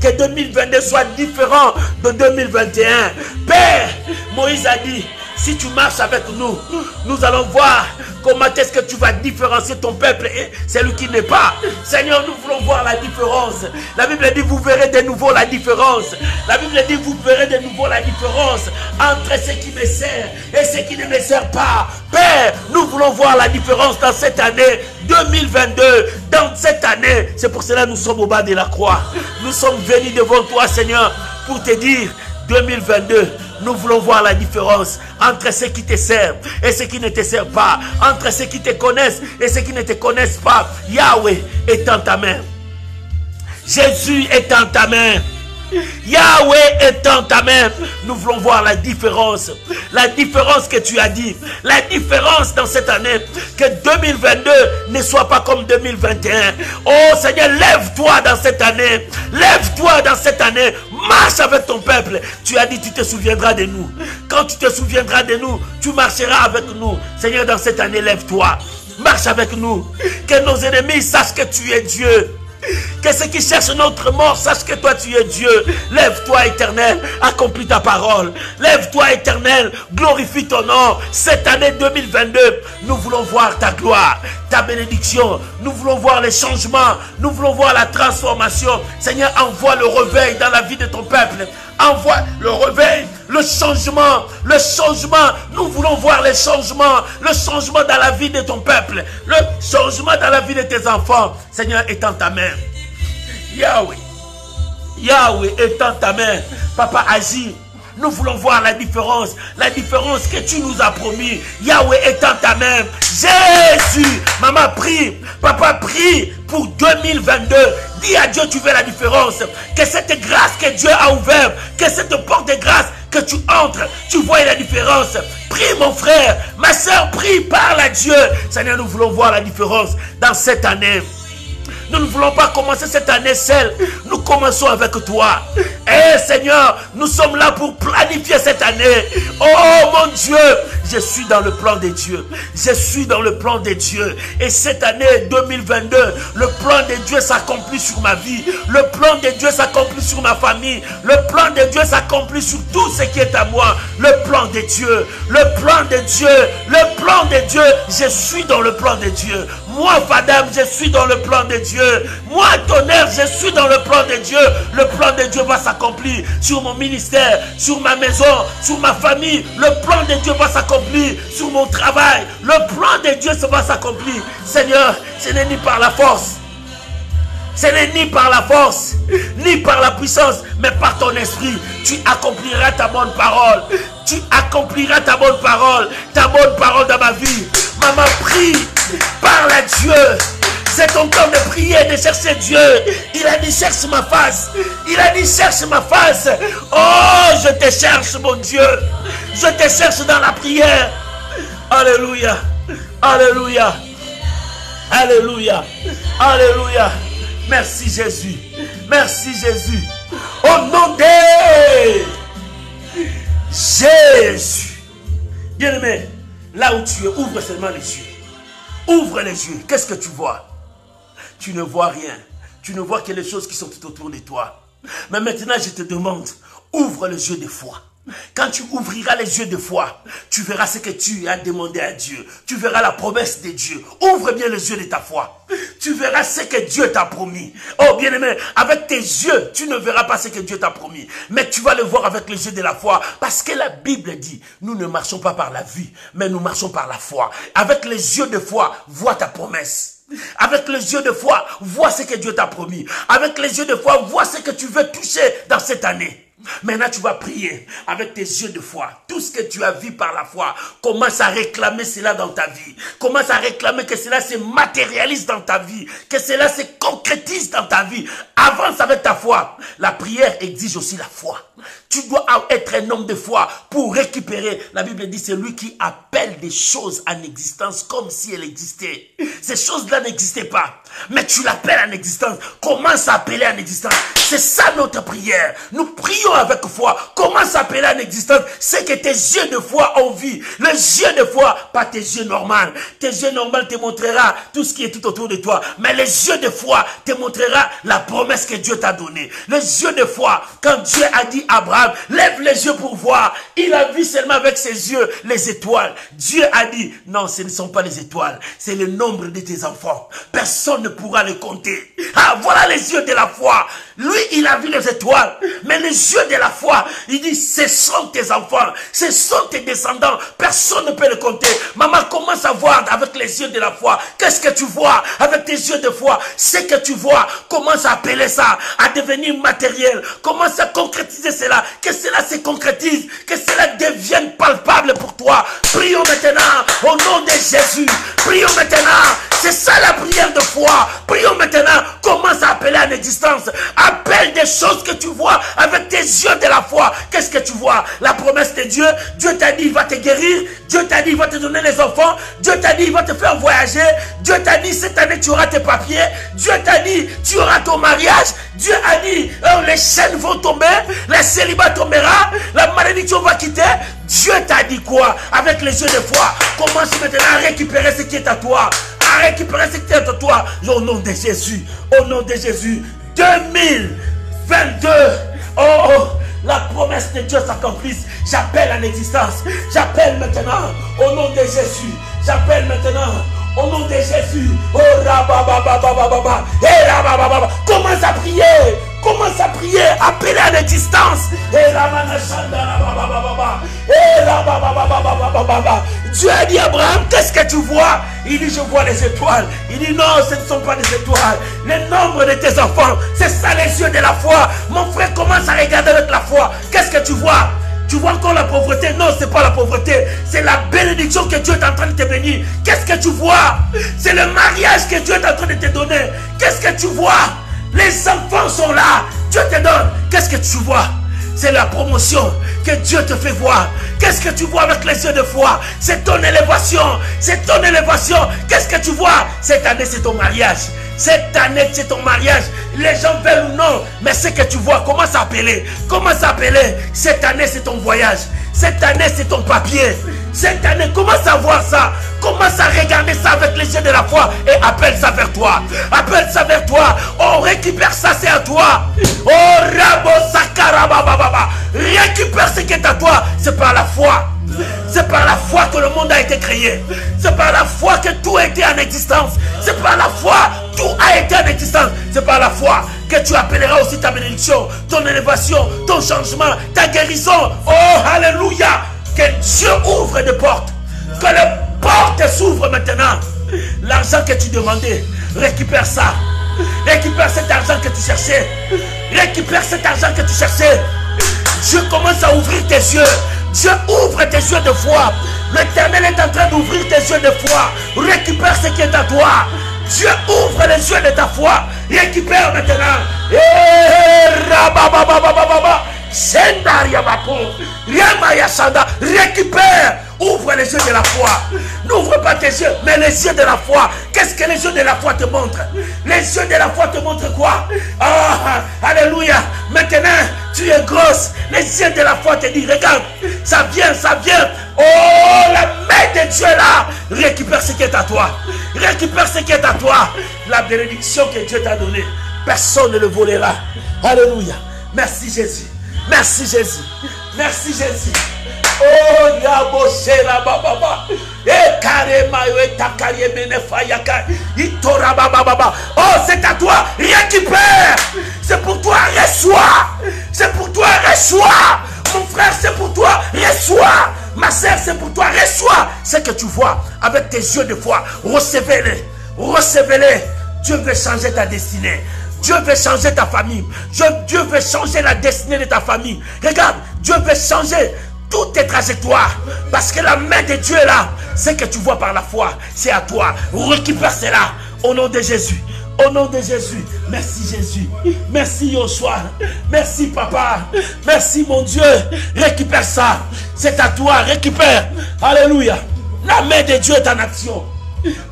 que 2022 soit différent de 2021. Père, Moïse a dit, si tu marches avec nous, nous allons voir comment est-ce que tu vas différencier ton peuple et celui qui n'est pas. Seigneur, nous voulons voir la différence. La Bible dit, vous verrez de nouveau la différence. La Bible dit, vous verrez de nouveau la différence entre ce qui me sert et ce qui ne me sert pas. Père, nous voulons voir la différence dans cette année 2022. Dans cette année, c'est pour cela que nous sommes au bas de la croix. Nous sommes venus devant toi, Seigneur, pour te dire, 2022, nous voulons voir la différence entre ceux qui te servent et ceux qui ne te servent pas. Entre ceux qui te connaissent et ceux qui ne te connaissent pas. Yahweh est en ta main. Jésus est en ta main. Yahweh est en ta main. Nous voulons voir la différence. La différence que tu as dit. La différence dans cette année. Que 2022 ne soit pas comme 2021. Oh Seigneur, lève-toi dans cette année. Lève-toi dans cette année. Marche avec ton peuple. Tu as dit, tu te souviendras de nous. Quand tu te souviendras de nous, tu marcheras avec nous. Seigneur, dans cette année, lève-toi. Marche avec nous. Que nos ennemis sachent que tu es Dieu. Que ceux qui cherchent notre mort sachent que toi tu es Dieu. Lève-toi éternel, accomplis ta parole. Lève-toi éternel, glorifie ton nom. Cette année 2022, nous voulons voir ta gloire, ta bénédiction. Nous voulons voir les changements. Nous voulons voir la transformation. Seigneur, envoie le réveil dans la vie de ton peuple. Envoie le réveil, le changement, le changement. Nous voulons voir les changements, le changement dans la vie de ton peuple, le changement dans la vie de tes enfants. Seigneur, est en ta main. Yahweh, Yahweh est en ta main. Papa, agis. Nous voulons voir la différence que tu nous as promis. Yahweh est en ta main. Jésus, maman prie, papa prie pour 2022. Dis à Dieu, tu veux la différence. Que cette grâce que Dieu a ouverte, que cette porte de grâce que tu entres, tu vois la différence. Prie mon frère, ma soeur, prie, parle à Dieu. Seigneur, nous voulons voir la différence dans cette année. Nous ne voulons pas commencer cette année seule. Nous commençons avec toi. Eh Seigneur, nous sommes là pour planifier cette année. Oh mon Dieu, je suis dans le plan de Dieu. Je suis dans le plan de Dieu. Et cette année 2022, le plan de Dieu s'accomplit sur ma vie. Le plan de Dieu s'accomplit sur ma famille. Le plan de Dieu s'accomplit sur tout ce qui est à moi. Le plan de Dieu. Le plan de Dieu. Le plan de Dieu. Je suis dans le plan de Dieu. Moi, Fadam, je suis dans le plan de Dieu. Moi, Tonnerre, je suis dans le plan de Dieu. Le plan de Dieu va s'accomplir sur mon ministère, sur ma maison, sur ma famille. Le plan de Dieu va s'accomplir s'accomplir sur mon travail. Le plan de Dieu va s'accomplir. Seigneur, ce n'est ni par la force. Ce n'est ni par la force, ni par la puissance, mais par ton esprit. Tu accompliras ta bonne parole. Tu accompliras ta bonne parole dans ma vie. Maman, prie, parle à Dieu. C'est ton temps de prier, de chercher Dieu. Il a dit, cherche ma face. Il a dit, cherche ma face. Oh, je te cherche, mon Dieu. Je te cherche dans la prière. Alléluia. Alléluia. Alléluia. Alléluia. Merci Jésus. Merci Jésus. Au nom de Jésus. Bien-aimé, là où tu es, ouvre seulement les yeux. Ouvre les yeux. Qu'est-ce que tu vois? Tu ne vois rien. Tu ne vois que les choses qui sont tout autour de toi. Mais maintenant, je te demande, ouvre les yeux de foi. Quand tu ouvriras les yeux de foi, tu verras ce que tu as demandé à Dieu. Tu verras la promesse de Dieu. Ouvre bien les yeux de ta foi. Tu verras ce que Dieu t'a promis. Oh bien-aimé, avec tes yeux, tu ne verras pas ce que Dieu t'a promis. Mais tu vas le voir avec les yeux de la foi. Parce que la Bible dit, nous ne marchons pas par la vue, mais nous marchons par la foi. Avec les yeux de foi, vois ta promesse. Avec les yeux de foi, vois ce que Dieu t'a promis. Avec les yeux de foi, vois ce que tu veux toucher dans cette année. Maintenant, tu vas prier avec tes yeux de foi. Tout ce que tu as vu par la foi, commence à réclamer cela dans ta vie. Commence à réclamer que cela se matérialise dans ta vie. Que cela se concrétise dans ta vie. Avance avec ta foi. La prière exige aussi la foi. Tu dois être un homme de foi pour récupérer. La Bible dit, c'est lui qui appelle des choses en existence comme si elles existaient. Ces choses-là n'existaient pas. Mais tu l'appelles en existence. Commence à appeler en existence. C'est ça notre prière. Nous prions avec foi. Commence à appeler en existence ce que tes yeux de foi ont vu. Les yeux de foi, pas tes yeux normaux. Tes yeux normaux te montrera tout ce qui est tout autour de toi. Mais les yeux de foi te montrera la promesse que Dieu t'a donnée. Les yeux de foi, quand Dieu a dit à Abraham, lève les yeux pour voir. Il a vu seulement avec ses yeux les étoiles. Dieu a dit, non, ce ne sont pas les étoiles. C'est le nombre de tes enfants. Personne ne pourra les compter. Ah, voilà les yeux de la foi. Lui, il a vu les étoiles. Mais les yeux de la foi, il dit, ce sont tes enfants. Ce sont tes descendants. Personne ne peut les compter. Maman, commence à voir avec les yeux de la foi. Qu'est-ce que tu vois avec tes yeux de foi? Ce que tu vois, commence à appeler ça, à devenir matériel. Commence à concrétiser cela. Que cela se concrétise. Que cela devienne palpable pour toi. Prions maintenant au nom de Jésus. Prions maintenant. C'est ça la prière de foi. Prions maintenant. Commence à appeler en existence. Appelle des choses que tu vois avec tes yeux de la foi. Qu'est-ce que tu vois? La promesse de Dieu. Dieu t'a dit il va te guérir. Dieu t'a dit il va te donner les enfants. Dieu t'a dit il va te faire voyager. Dieu t'a dit cette année tu auras tes papiers. Dieu t'a dit tu auras ton mariage. Dieu a dit les chaînes vont tomber. Le célibat tombera. La malédiction va quitter. Dieu t'a dit quoi? Avec les yeux de foi. Commence maintenant à récupérer ce qui est à toi. À récupérer ce qui est à toi. Au nom de Jésus. Au nom de Jésus. 2022. Oh, la promesse de Dieu s'accomplisse. J'appelle en existence. J'appelle maintenant au nom de Jésus. J'appelle maintenant au nom de Jésus. Oh, rababababababa. Eh, rababababa. Commence à prier. Commence à prier. Appelez en existence. Eh, rababababababa. Eh, rababababababa. Dieu a dit à Abraham, qu'est-ce que tu vois? Il dit, je vois les étoiles. Il dit, non, ce ne sont pas les étoiles. Le nombre de tes enfants, c'est ça les yeux de la foi. Mon frère, commence à regarder avec la foi. Qu'est-ce que tu vois? Tu vois encore la pauvreté? Non, ce n'est pas la pauvreté. C'est la bénédiction que Dieu est en train de te bénir. Qu'est-ce que tu vois? C'est le mariage que Dieu est en train de te donner. Qu'est-ce que tu vois? Les enfants sont là. Dieu te donne. Qu'est-ce que tu vois? C'est la promotion que Dieu te fait voir. Qu'est-ce que tu vois avec les yeux de foi? C'est ton élévation. C'est ton élévation. Qu'est-ce que tu vois? Cette année, c'est ton mariage. Cette année, c'est ton mariage. Les gens veulent ou non. Mais ce que tu vois, commence à appeler. Commence à appeler. Cette année, c'est ton voyage. Cette année, c'est ton papier. Cette année, commence à voir ça. Commence à regarder ça avec les yeux de la foi. Et appelle ça vers toi. Appelle ça vers toi. Oh, récupère ça, c'est à toi. Oh, Rabo Sakarabababa. Récupère ce qui est à toi. C'est par la foi. C'est par la foi que le monde a été créé. C'est par la foi que tout a été en existence. C'est par la foi que tout a été en existence. C'est par la foi que tu appelleras aussi ta bénédiction, ton élévation, ton changement, ta guérison. Oh, alléluia. Que Dieu ouvre des portes. Que les portes s'ouvrent maintenant. L'argent que tu demandais, récupère ça. Récupère cet argent que tu cherchais. Récupère cet argent que tu cherchais. Dieu commence à ouvrir tes yeux. Dieu ouvre tes yeux de foi. L'Éternel est en train d'ouvrir tes yeux de foi. Récupère ce qui est à toi. Dieu ouvre les yeux de ta foi. Récupère maintenant. Récupère. Ouvre les yeux de la foi. N'ouvre pas tes yeux, mais les yeux de la foi. Qu'est-ce que les yeux de la foi te montrent? Les yeux de la foi te montrent quoi? Ah, alléluia. Maintenant, tu es grosse. Les yeux de la foi te disent, regarde, ça vient, ça vient. Oh, la main de Dieu est là. Récupère ce qui est à toi. Récupère ce qui est à toi. La bénédiction que Dieu t'a donnée, personne ne le volera. Alléluia. Merci Jésus. Merci Jésus. Merci Jésus. Oh, Yaboshera Baba. Et Karema Yoetakarie Menefayaka. Itora Baba. Oh, c'est à toi. Récupère. C'est pour toi. Reçois. C'est pour toi. Reçois. Mon frère, c'est pour toi. Reçois. Ma soeur, c'est pour toi. Reçois ce que tu vois avec tes yeux de foi. Recevez-les. Recevez-les. Dieu veut changer ta destinée. Dieu veut changer ta famille. Dieu veut changer la destinée de ta famille. Regarde, Dieu veut changer toutes tes trajectoires. Parce que la main de Dieu est là. Ce que tu vois par la foi, c'est à toi. Récupère cela. Au nom de Jésus. Au nom de Jésus. Merci Jésus. Merci Yoshua. Merci Papa. Merci mon Dieu. Récupère ça. C'est à toi. Récupère. Alléluia. La main de Dieu est en action.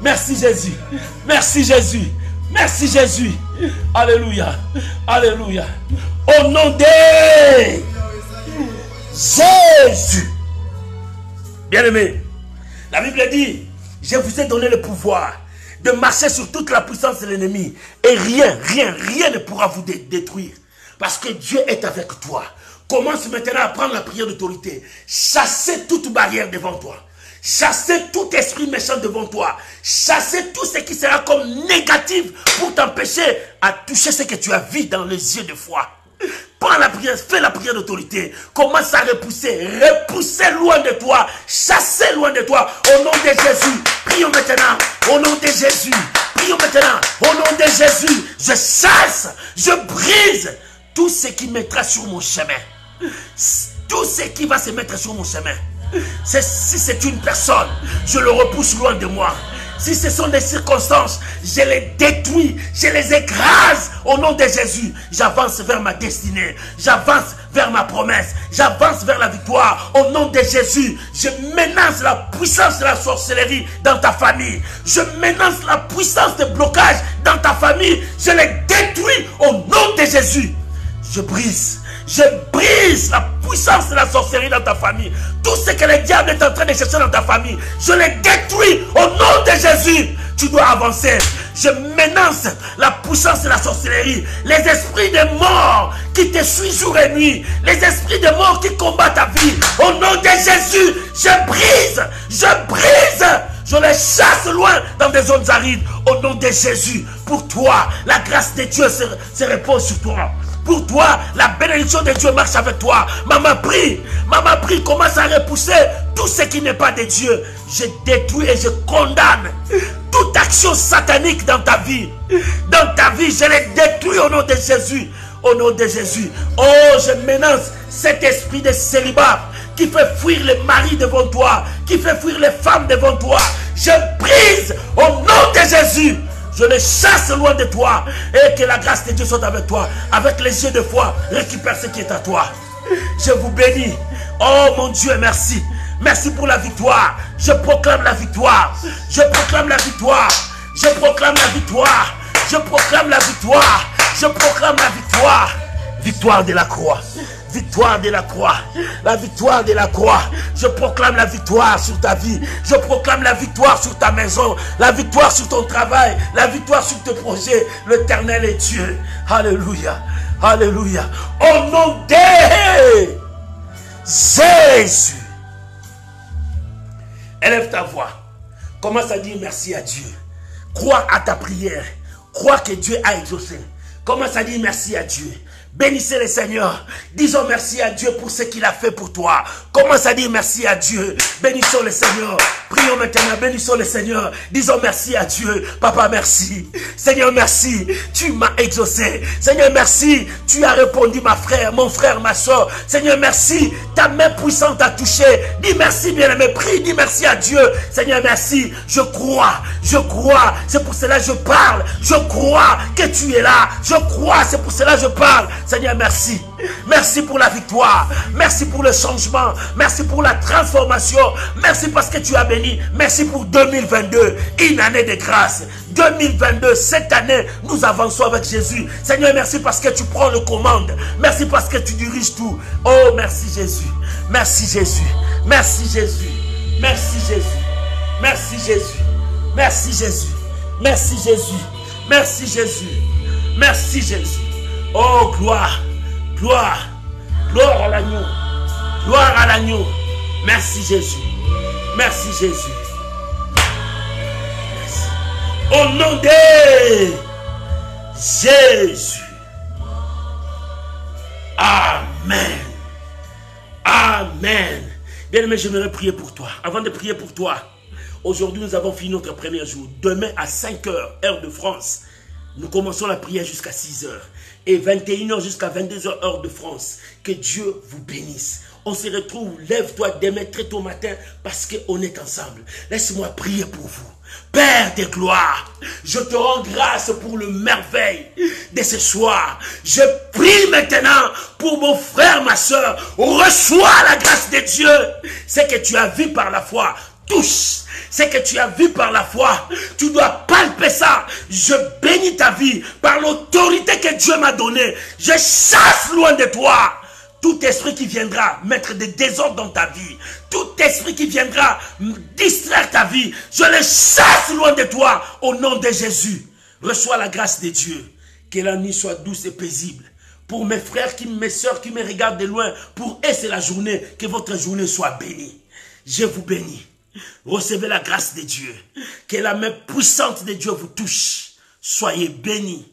Merci Jésus. Merci Jésus. Merci Jésus. Alléluia. Alléluia. Au nom de Jésus. Bien-aimé, la Bible dit, je vous ai donné le pouvoir de marcher sur toute la puissance de l'ennemi. Et rien ne pourra vous détruire. Parce que Dieu est avec toi. Commence maintenant à prendre la prière d'autorité. Chassez toute barrière devant toi. Chassez tout esprit méchant devant toi. Chassez tout ce qui sera comme négatif pour t'empêcher à toucher ce que tu as vu dans les yeux de foi. Prends la prière, fais la prière d'autorité. Commence à repousser. Repoussez loin de toi. Chassez loin de toi. Au nom de Jésus. Prions maintenant. Au nom de Jésus. Prions maintenant. Au nom de Jésus. Je chasse. Je brise tout ce qui mettra sur mon chemin. Tout ce qui va se mettre sur mon chemin. Si c'est une personne, je le repousse loin de moi. Si ce sont des circonstances, je les détruis, je les écrase au nom de Jésus. J'avance vers ma destinée, j'avance vers ma promesse, j'avance vers la victoire au nom de Jésus. Je menace la puissance de la sorcellerie dans ta famille. Je menace la puissance de blocage dans ta famille. Je les détruis au nom de Jésus. Je brise la puissance de la sorcellerie dans ta famille. Tout ce que le diable est en train de chercher dans ta famille, je les détruis au nom de Jésus. Tu dois avancer. Je menace la puissance de la sorcellerie. Les esprits de mort qui te suivent jour et nuit. Les esprits de mort qui combattent ta vie. Au nom de Jésus, je brise. Je les chasse loin dans des zones arides. Au nom de Jésus, pour toi, la grâce de Dieu se repose sur toi. Pour toi, la bénédiction de Dieu marche avec toi. Maman, prie, commence à repousser tout ce qui n'est pas de Dieu. Je détruis et je condamne toute action satanique dans ta vie. Dans ta vie, je les détruis au nom de Jésus. Au nom de Jésus. Oh, je menace cet esprit de célibat qui fait fuir les maris devant toi, qui fait fuir les femmes devant toi. Je brise au nom de Jésus. Je les chasse loin de toi. Et que la grâce de Dieu soit avec toi. Avec les yeux de foi, récupère ce qui est à toi. Je vous bénis. Oh mon Dieu, merci. Merci pour la victoire. Je proclame la victoire. Je proclame la victoire. Je proclame la victoire. Je proclame la victoire. Je proclame la victoire. Victoire de la croix. Victoire de la croix. La victoire de la croix. Je proclame la victoire sur ta vie. Je proclame la victoire sur ta maison. La victoire sur ton travail. La victoire sur tes projets. L'Éternel est Dieu. Alléluia. Alléluia. Au nom de Jésus. Élève ta voix. Commence à dire merci à Dieu. Crois à ta prière. Crois que Dieu a exaucé. Commence à dire merci à Dieu. Bénissez le Seigneur. Disons merci à Dieu pour ce qu'il a fait pour toi. Commence à dire merci à Dieu. Bénissons le Seigneur. Prions maintenant, bénissons le Seigneur. Disons merci à Dieu. Papa, merci. Seigneur, merci. Tu m'as exaucé. Seigneur, merci. Tu as répondu, ma frère, mon frère, ma soeur. Seigneur, merci. Ta main puissante a touché. Dis merci, bien-aimé. Prie, dis merci à Dieu. Seigneur, merci. Je crois. Je crois. C'est pour cela que je parle. Je crois que tu es là. Je crois. C'est pour cela que je parle. Seigneur, merci. Merci pour la victoire. Merci pour le changement. Merci pour la transformation. Merci parce que tu as béni. Merci pour 2022. Une année de grâce. 2022, cette année, nous avançons avec Jésus. Seigneur, merci parce que tu prends le commande. Merci parce que tu diriges tout. Oh, merci Jésus. Merci Jésus. Merci Jésus. Merci Jésus. Merci Jésus. Merci Jésus. Merci Jésus. Merci Jésus. Merci Jésus. Oh, gloire. Gloire. Gloire à l'agneau. Gloire à l'agneau. Merci Jésus. Merci Jésus. Merci. Au nom de Jésus. Amen. Amen. Bien-aimé, j'aimerais prier pour toi. Avant de prier pour toi, aujourd'hui nous avons fini notre premier jour. Demain à 5 h, heure de France, nous commençons la prière jusqu'à 6 h. Et 21 h jusqu'à 22 h, heure de France. Que Dieu vous bénisse. On se retrouve, lève-toi demain très tôt matin parce qu'on est ensemble. Laisse-moi prier pour vous. Père de gloire, je te rends grâce pour le merveille de ce soir. Je prie maintenant pour mon frère, ma soeur. Reçois la grâce de Dieu. Ce que tu as vu par la foi, touche. Ce que tu as vu par la foi, tu dois palper ça. Je bénis ta vie par l'autorité que Dieu m'a donnée. Je chasse loin de toi tout esprit qui viendra mettre des désordres dans ta vie, tout esprit qui viendra distraire ta vie, je le chasse loin de toi au nom de Jésus. Reçois la grâce de Dieu. Que la nuit soit douce et paisible. Pour mes frères, mes soeurs qui me regardent de loin, pour eux c'est la journée, que votre journée soit bénie. Je vous bénis. Recevez la grâce de Dieu. Que la main puissante de Dieu vous touche. Soyez bénis.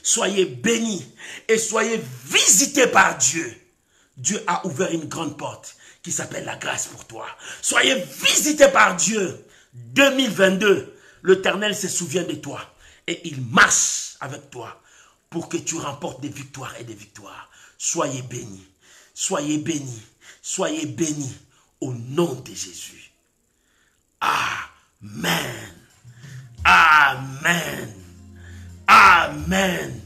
Soyez bénis et soyez visités par Dieu. Dieu a ouvert une grande porte qui s'appelle la grâce pour toi. Soyez visités par Dieu. 2022, l'Éternel se souvient de toi et il marche avec toi pour que tu remportes des victoires et des victoires. Soyez bénis, soyez bénis, soyez bénis au nom de Jésus. Amen. Amen. Amen.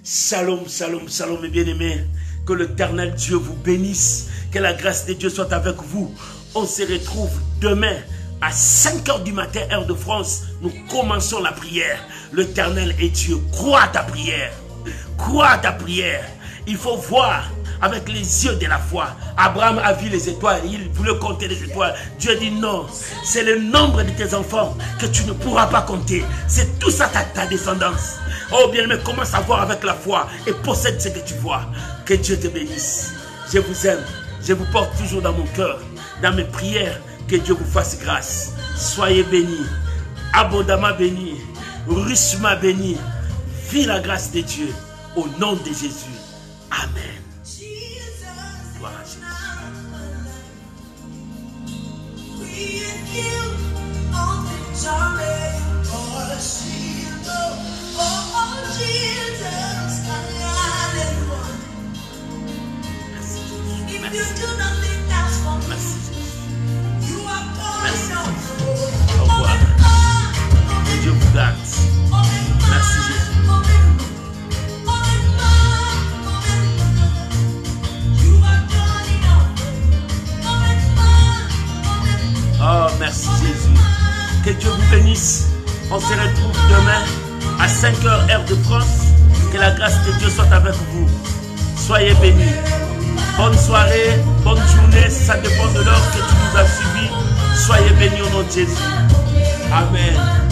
Shalom, shalom, shalom, mes bien-aimés. Que l'Éternel Dieu vous bénisse. Que la grâce de Dieu soit avec vous. On se retrouve demain à 5 h du matin, heure de France. Nous commençons la prière. L'Éternel est Dieu. Crois à ta prière. Crois à ta prière. Il faut voir avec les yeux de la foi. Abraham a vu les étoiles, il voulait compter les étoiles. Dieu dit non, c'est le nombre de tes enfants que tu ne pourras pas compter. C'est tout ça ta descendance. Oh bien-aimé, commence à voir avec la foi et possède ce que tu vois. Que Dieu te bénisse. Je vous aime, je vous porte toujours dans mon cœur, dans mes prières. Que Dieu vous fasse grâce. Soyez bénis, abondamment bénis, richement bénis. Vive la grâce de Dieu au nom de Jésus. Amen. Gloire à Jésus. Merci. Au revoir. Que Dieu vous garde. Merci Jésus. Oh, merci Jésus. Que Dieu vous bénisse. On se retrouve demain à 5 h, heure de France. Que la grâce de Dieu soit avec vous. Soyez bénis. Bonne soirée, bonne journée. Ça dépend de l'heure que tu nous as suivis. Soyez bénis au nom de Jésus. Amen.